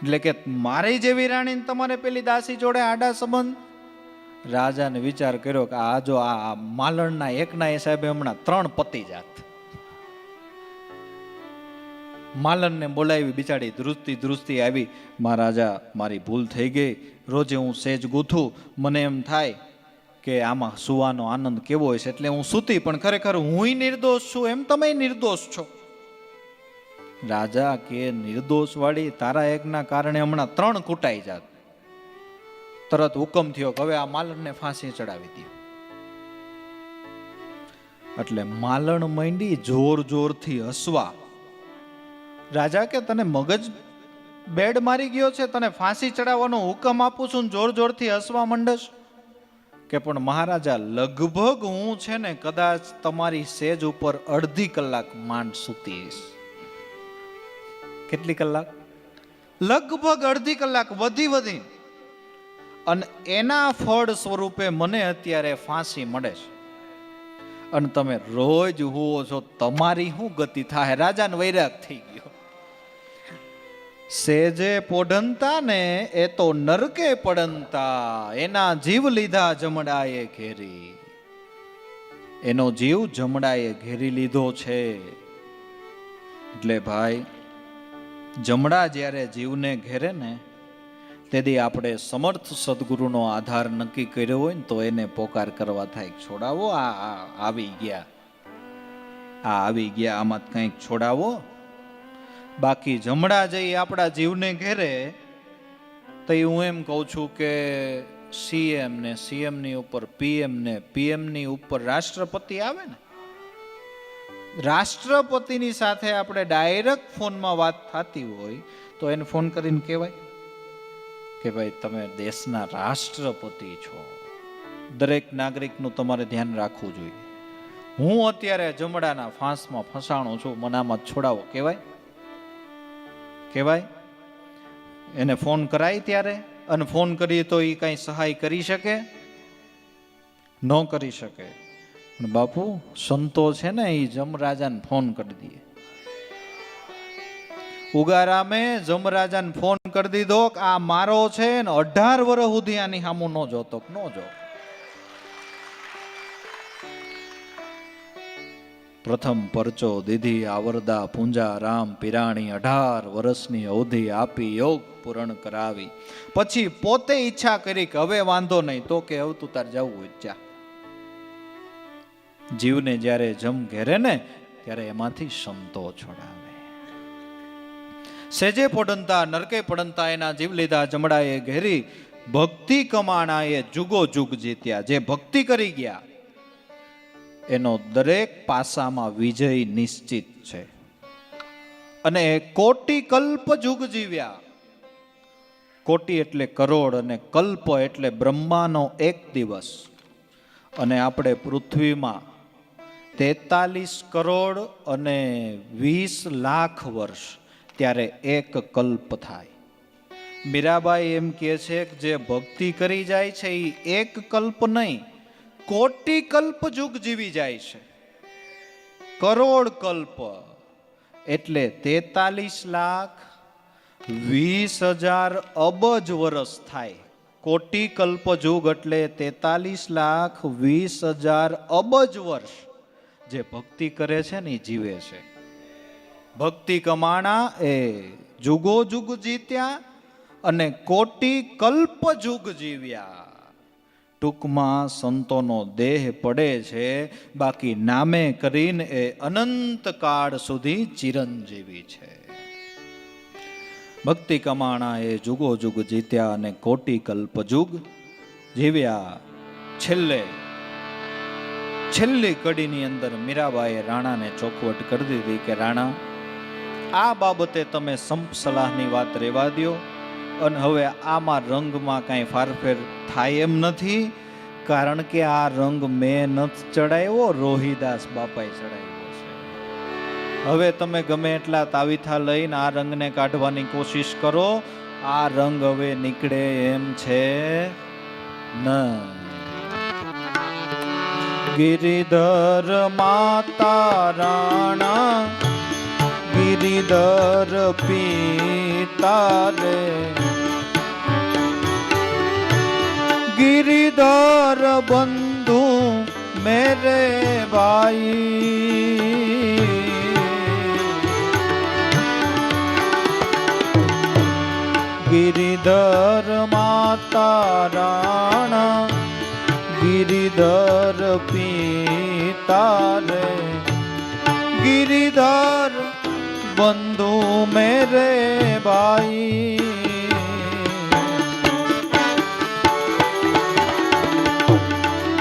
એટલે કે મારી જેવી રાણીને તમારે પેલી દાસી જોડે આડા સંબંધ. રાજાને વિચાર કર્યો કે આ જો આ માલણના એકના એ સાહેબે હમણાં 3 પતિ જાત. માલણને બોલાવી, બિચારી ધ્રુજતી આવી. મહારાજા મારી ભૂલ થઈ ગઈ. રોજે હું સેજ ગૂથું, મને એમ થાય કે આમાં સુવાનો આનંદ કેવો હોય છે એટલે હું સૂતી, પણ ખરેખર હું નિર્દોષ છું એમ તમે નિર્દોષ છો. રાજા કે નિર્દોષ વાળી તારા એકના કારણે હમણાં 3 કૂટાઈ જાત. તરત હુકમ થયો કે હવે આ માલણને ફાંસી ચડાવી દો. એટલે માલણ માંડી જોરથી હસવા. રાજા કે તને મગજ બેડ મારી ગયો છે? તને ફાંસી ચડાવવાનો હુકમ આપું છું જોરથી હસવા મંડસ? કે પણ મહારાજા લગભગ હું છે ને કદાચ તમારી સેજ ઉપર અડધી કલાક માંડ સૂતીશ. કેટલી કલાક? લગભગ અડધી કલાક વધી. અને એના ફળ સ્વરૂપે મને અત્યારે ફાંસી મળે છે અને તમે રોજ હુઓ છો, તમારી શું ગતિ થાય? રાજાને વૈરાગ થઈ ગયો. સેજે પોઢંતા ને એ તો નરકે પડંતા, એના જીવ લીધા જમડાએ ઘેરી. એનો જીવ જમડાએ ઘેરી લીધો છે. એટલે ભાઈ જમડા જ્યારે જીવને ઘેરે ને તેથી આપણે સમર્થ સદગુરુનો આધાર નક્કી કર્યો હોય ને તો એને પોકાર કરવા થાય, છોડાવો આ આવી ગયા આમાં કંઈક છોડાવો. બાકી જમડા જઈ આપણા જીવને ઘેરે તો હું એમ કહું છું કે સીએમ ને સીએમની ઉપર પીએમ ને પીએમની ઉપર રાષ્ટ્રપતિ આવે ને, રાષ્ટ્રપતિની સાથે આપણે ડાયરેક્ટ ફોનમાં વાત થતી હોય તો એને ફોન કરીને કહેવાય કે ભાઈ તમે દેશના રાષ્ટ્રપતિ છો, દરેક નાગરિકનું તમારે ધ્યાન રાખવું જોઈએ. હું અત્યારે જમડાના ફાંસમાં ફસાણો છું, મને આમાં છોડાવો કહેવાય? કહેવાય? એને ફોન કરાય ત્યારે? અને ફોન કરીએ તો એ કાંઈ સહાય કરી શકે? ન કરી શકે. પણ બાપુ સંતો છે ને, એ જમરાજાને ફોન કરી દે. ઉગારામે જમરાજાને ફોન કરી દીધો કે આ મારો છે ને 18 વર્ષ સુધી આની સામું ન જોતો ન જો. પ્રથમ પરચો દીધી આવરદા પૂંજા રામ પિરાણી, 18 વર્ષની અવધિ આપી યોગ પૂરણ કરાવી. પછી પોતે ઈચ્છા કરી કે હવે વાંધો નહીં, તો કે હવે તું તાર જવું હોય જા. જીવને જ્યારે જમ ઘેરે ને ત્યારે એમાંથી સંતો છોડાવે. સેજે પડંતા નરકે પડંતા એના જીવ લીધા જમડાએ ઘેરી, ભક્તિ કમાણાએ જુગો જુગ જીત્યા. જે ભક્તિ કરી ગયા એનો દરેક પાસામાં વિજય નિશ્ચિત છે. અને કોટી કલ્પ જુગ જીવ્યા. કોટી એટલે કરોડ અને કલ્પ એટલે બ્રહ્માનો એક દિવસ. અને આપણે પૃથ્વીમાં 43 કરોડ અને 20 લાખ વર્ષ, ત્યારે એક કલ્પ થાય. મીરાબાઈ એમ કહે છે કે જે ભક્તિ કરી જાય છે એ એક કલ્પ નહીં, કોટી કલ્પ જુગ જીવી જાય છે. કરોડ કલ્પ એટલે 43 લાખ 20,000 અબજ વર્ષ થાય. કોટી કલ્પ જુગ એટલે 43 લાખ 20,000 અબજ વર્ષ જે ભક્તિ કરે છે ને એ જીવે છે. ભક્તિ કમાણા એ જુગો જુગ જીત્યા અને કોટી કલ્પ જુગ જીવ્યા. ટૂંકમાં સંતોનો દેહ પડે છે, બાકી નામે કરીને એ અનંત કાળ સુધી ચિરંજીવી છે. ભક્તિ કમાણા એ જુગો જુગ જીત્યા અને કોટી કલ્પ જુગ જીવ્યા. છેલ્લી કડીની અંદર મીરાબાઈએ રાણાને ચોખવટ કરી દીધી કે રાણા, આ બાબતે તમે સંપ સલાહની વાત રહેવા દો, અને હવે આમાં રંગમાં કાંઈ ફારફેર થાય એમ નથી, કારણ કે આ રંગ મેં નથી ચડાવ્યો, રોહિદાસ બાપાએ ચડાવ્યો છે. હવે તમે ગમે એટલા તાવીથા લઈને આ રંગને કાઢવાની કોશિશ કરો, આ રંગ હવે નીકળે એમ છે ન. ગિરિધર માતા રાણા, ગિરિધર પિતા રે, गिरिधर बंधु मेरे भाई, गिरिधर माता राणा, गिरिधर पिता रे, गिरिधर बंधु मेरे भाई.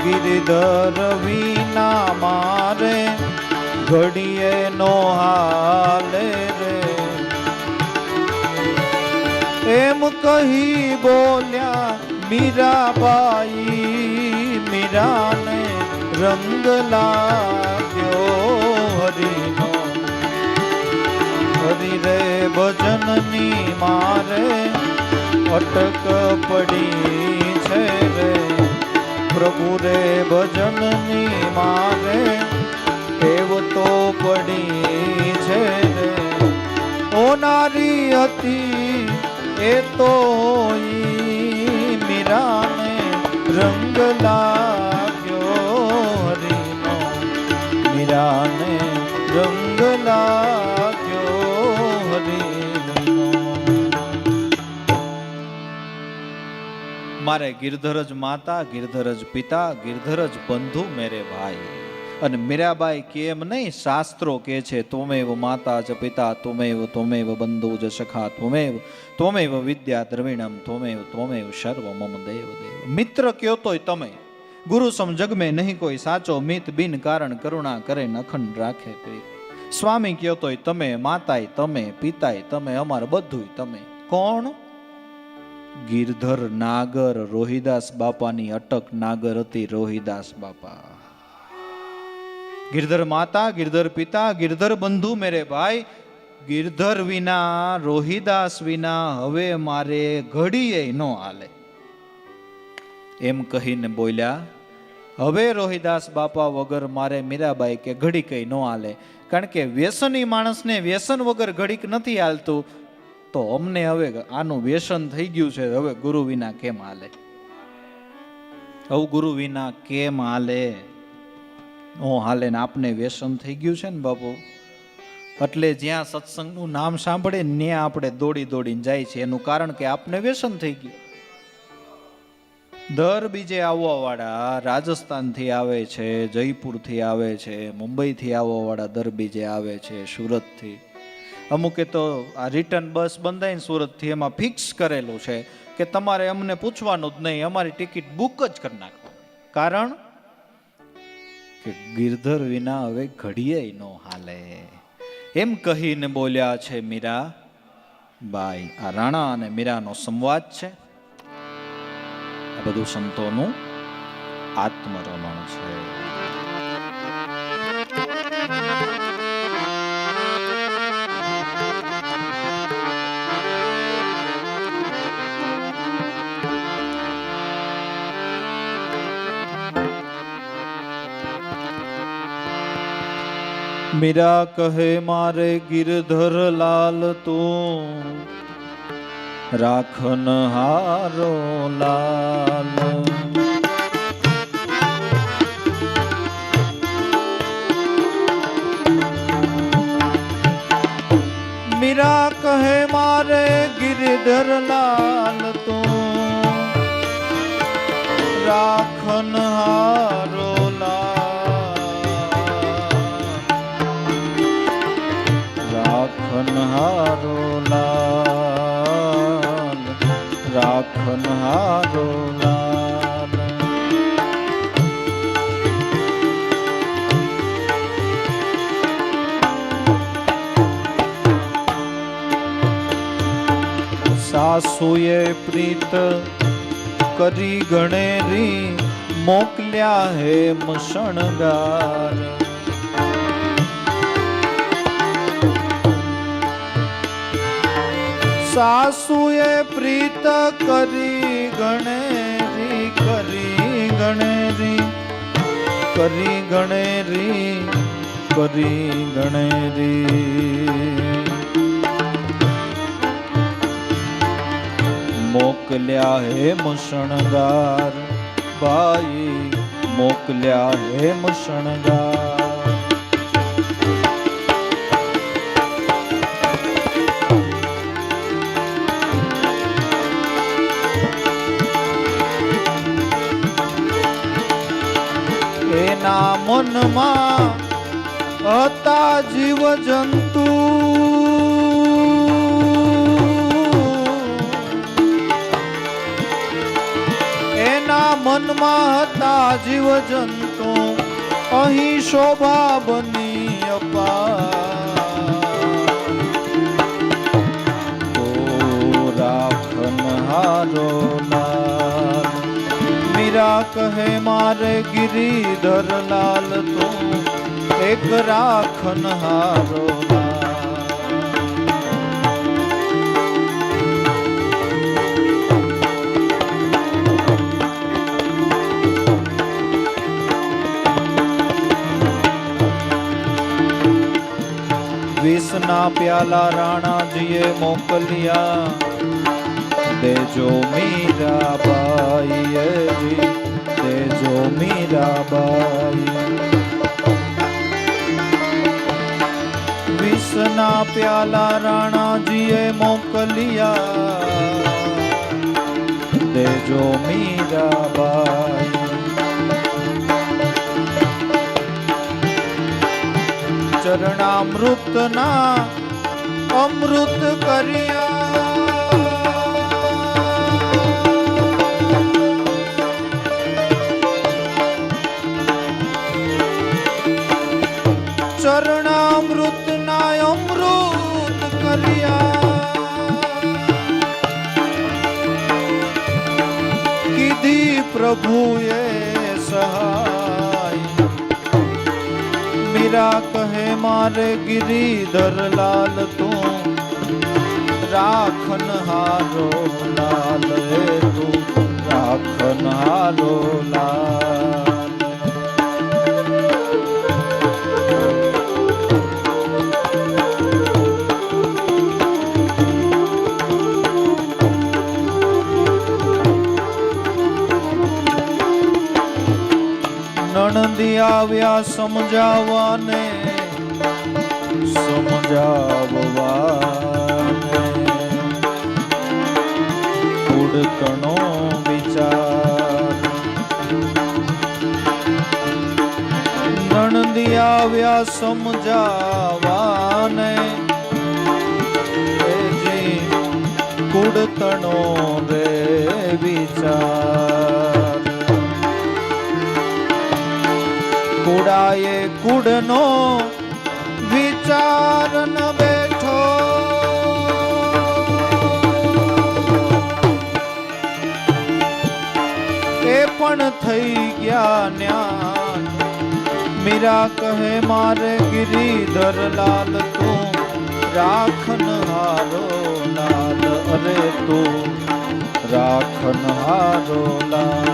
गिरिधर वीना मारे घड़िए नो हाले रे, एम कही बोल्या मीराबाई, मीरा ने रंग लाग्यो हरिनो. हरि रे भजननी मारे अटक पड़ी छे रे, प्रभु रे भजननी मारे ટેવ તો પડી છે રે. ઓ નારી હતી એ તો મીરાને રંગ લાગ્યો હરિનો, મીરાને રંગ લાગ્યો હરિનો. મારે ગિરધરજ માતા, ગિરધરજ પિતા, ગિરધરજ બંધુ મેરે ભાઈ. અને મીરાબાઈ કેમ નહીં, શાસ્ત્રો કે છે ત્વમેવ માતા જ પિતા, ત્વમેવ બંધુ જ સખા, ત્વમેવ વિદ્યા દ્રવિણમ, ત્વમેવ સર્વ મમ દેવ દેવ. મિત્ર કયો તોય તમે, ગુરુ સમ જગ મેં નહીં કોઈ સાચો, મિત બિન કારણ કરુણા કરે નખંડ રાખે પ્રીત. સ્વામી કયો તોય તમે, માતાય તમે, પિતાય તમે, અમાર બધુંય તમે. કોણ? ગિરધર નાગર રોહિદાસ બાપાની અટક નાગર હતી રોહિદાસ બાપા. ગિરધર માતા, ગિરધર પિતા, ગિરધર બંધુ મેરે ભાઈ, ગિરધર વિના, રોહિદાસ વિના હવે મારે ઘડીએ ન હાલે. એમ કહીને બોલ્યા, હવે રોહિદાસ બાપા વગર મારે મીરાબાઈ કે ઘડી કઈ ન હાલે. કારણ કે વ્યસની માણસને વ્યસન વગર ઘડીક નથી હાલતું, તો અમને હવે આનું વ્યસન થઈ ગયું છે, હવે ગુરુ વિના કેમ હાલે? હવે ગુરુ વિના કેમ હાલે? નો હાલે ને આપને વ્યસન થઈ ગયું છે ને બાપુ. એટલે જ્યાં સત્સંગનું નામ સાંભળે ત્યાં આપણે દોડી દોડીને જાય છે. એનું કારણ કે આપને વ્યસન થઈ ગયું. દર બીજે આવવા વાળા રાજસ્થાનથી આવે છે, જયપુરથી આવે છે, મુંબઈથી આવવા વાળા દર બીજે આવે છે, સુરતથી. અમુકે તો આ રિટર્ન બસ બંધાઈને સુરતથી એમાં ફિક્સ કરેલું છે કે તમારે અમને પૂછવાનું જ નહીં, અમારી ટિકિટ બુક જ કરી નાખો. કારણ કે ગિરધર વિના હવે ઘડીએ ન હાલે. એમ કહીને બોલ્યા છે મીરા બાઈ. આ રાણા અને મીરાનો સંવાદ છે. આ બધું સંતોનું આત્મરમણ છે. મીરા કહે મારે ગિરધર લાલ તું રાખન હારો લાલ. મીરા કહે મારે ગિરધર લાલ તું રાખન હારો હારો લાલ, રાખન હારો લાલ. સાસુએ પ્રીત કરી ગણેરી મોકલ્યા હેમ શણગાર. સાસુએ પ્રીત કરી ગણેરી, કરી ગણેરી, કરી ગણેરી, કરી ગણેરી. મોકલ્યા હેમ શણગાર ભાઈ, મોકલ્યા હેમ શણગાર. એના મનમાં હતા જીવ જંતુ, એના મનમાં હતા જીવ જંતુ, અહીં શોભા બની અપાર. તો રાખન હારો લાલ. મીરા કહે મારે ગિરિધર લાલ તું એક રાખન હારો લાલ. વિષના પ્યાલા રાણાજીએ મોકલ્યા, દેજો મીરાબાઈ જી, દેજો મીરાબાઈ. વિષના પ્યાલા રાણાજીએ મોકલ્યા, દેજો મીરાબાઈ. ચરણામૃતના અમૃત કર્યા, ચરણામૃતના અમૃત કર્યા. मीरा कहे मारे गिरिधर लाल तू राखन हारो लाल तू राखन हारो लाल। નણંદી આવ્યા સમજાવવાને સમજાવવાને ઉડકણો વિચાર। નણંદી આવ્યા સમજાવવાને કુડતણો રે વિચાર। કુડાએ કુડનો વિચાર ન બેઠો એ પણ થઈ ગયા ન્યાન। મીરા કહે મારે ગિરિધર લાલ તું રાખન હારો લાલ અરે તું રાખન હારો લાલ।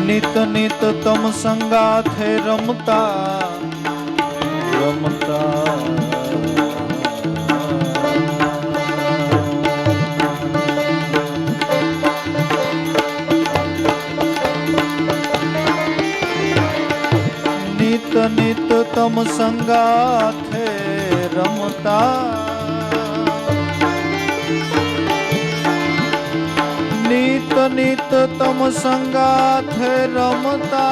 नित नित तम संगाथे रमता रमता नित नित तम संगाथे रमता नित नित तम संगाथे रमता।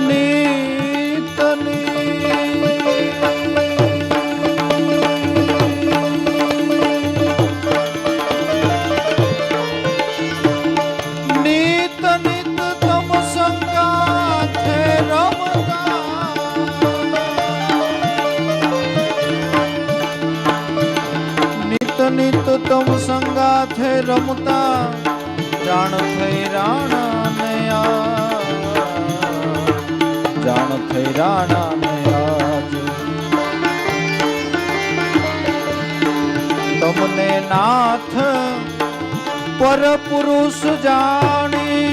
नित नित नित तम संगाथे रमता। नित तम संगाथे रमता जान થઈ રાણા ને જાન થઈ રાણા ને આજ તમને નાથ પર પુરુષ જાણી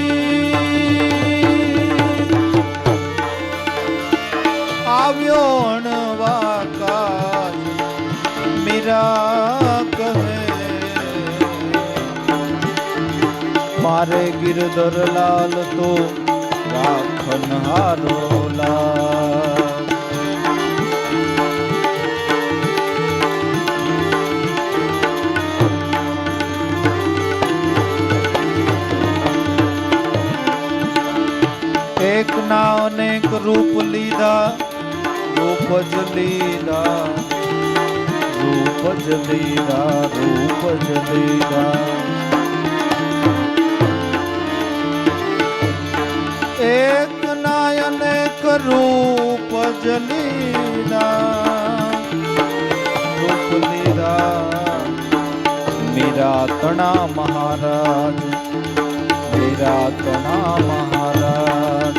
આવ્યો અણવાકા મીરા કહે મારે ગિરધર લાલ તો રાખન હારો લાલ। એક ના અનેક રૂપ લીધા રૂપ જ લીધા रूप ज लीला रूप ज लीला। एक ना अनेक रूप ज लीला रूप लीला। मीरा तणा મહારાજ મીરા તણા મહારાજ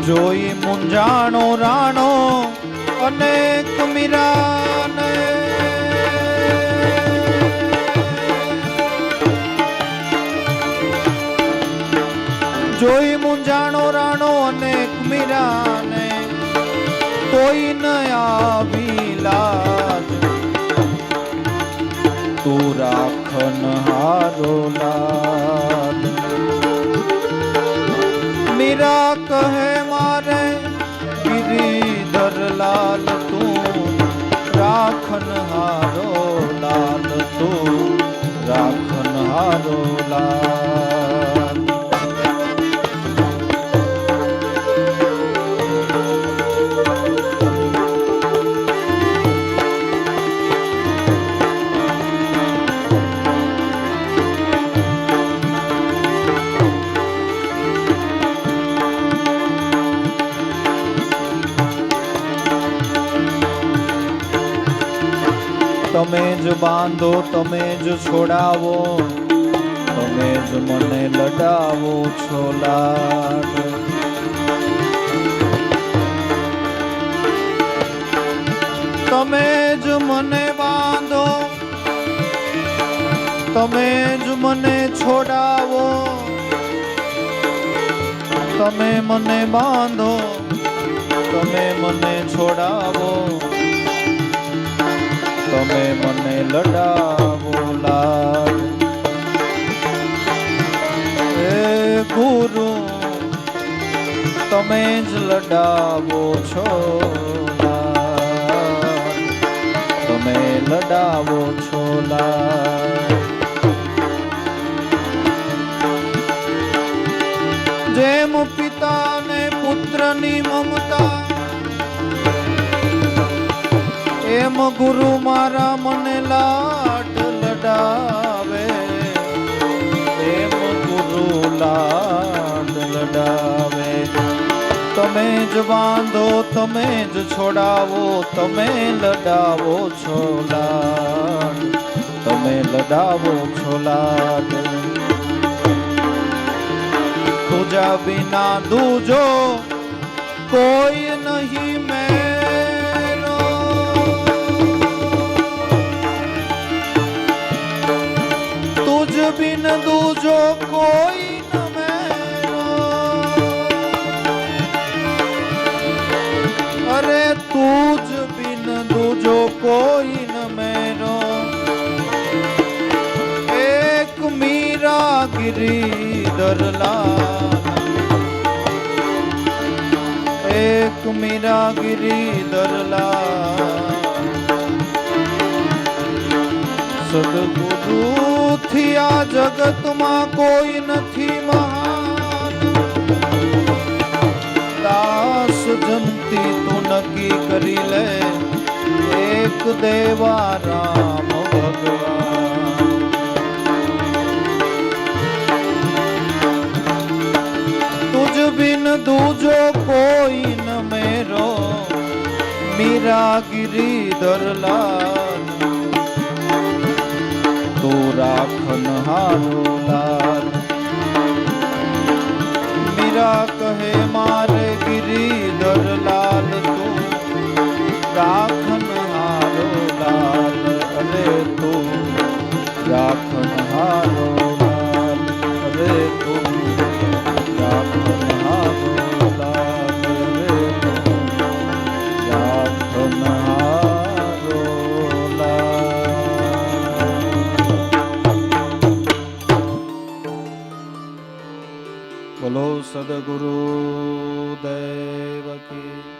જોઈ મુંજાણો રાણો અનેક મીરાને જોઈ મુંજાણો રાણો અનેક મીરાને કોઈ ન આવી લાજ તું રાખન હારો લાલ। મીરા કહે મારે ગિરિધર લાલ તું રાખન હારો લાલ તું રાખન હારો લાલ। તમે જ બાંધો, તમે જ છોડાવો, તમે જ મને લડાવો છો લાડ. તમે જ મને બાંધો, તમે જ મને છોડાવો, તમે મને બાંધો, તમે મને છોડાવો, તમે મને લડાવો લાડ. હે ગુરુ તમે જ લડાવો છો લાડ, તમે લડાવો છો લાડ. જેમ પિતાને પુત્રની મમતા, એમ ગુરુ મારા મને લાડ લડાવે, એમ ગુરુ લાડ લડાવે. તમે જ બાંધો, તમે જ છોડાવો, તમે લડાવો છો લાડ, તમે લડાવો છો લાડ. તુજા બિના દૂજો કોઈ નહીં મેરો, તુજ બિન દૂજો કોઈ ન મેરો. અરે તુજ બિન દૂજો કોઈ ન મેરો, એક મીરા गिरिधर लाल, एक मीरा गिरिधर लाल. સદગુરુ થી આ જગતમાં કોઈ નથી મહાન, દાસ જંતી તું નક્કી કરી લે, એક દેવા રામ ભગવાન. तुझ बिन दूजो कोई न मेरो, मीरा गिरिधर लाल. तू राखन हारो लाल. मीरा कहे मारे गिरिधर लाल, तू राखन हारो लाल. अरे तू राखन हारो लाल, अरे तू राखन हारो लाल, रे राखन हारो लाल. बोलो सदगुरु देव की.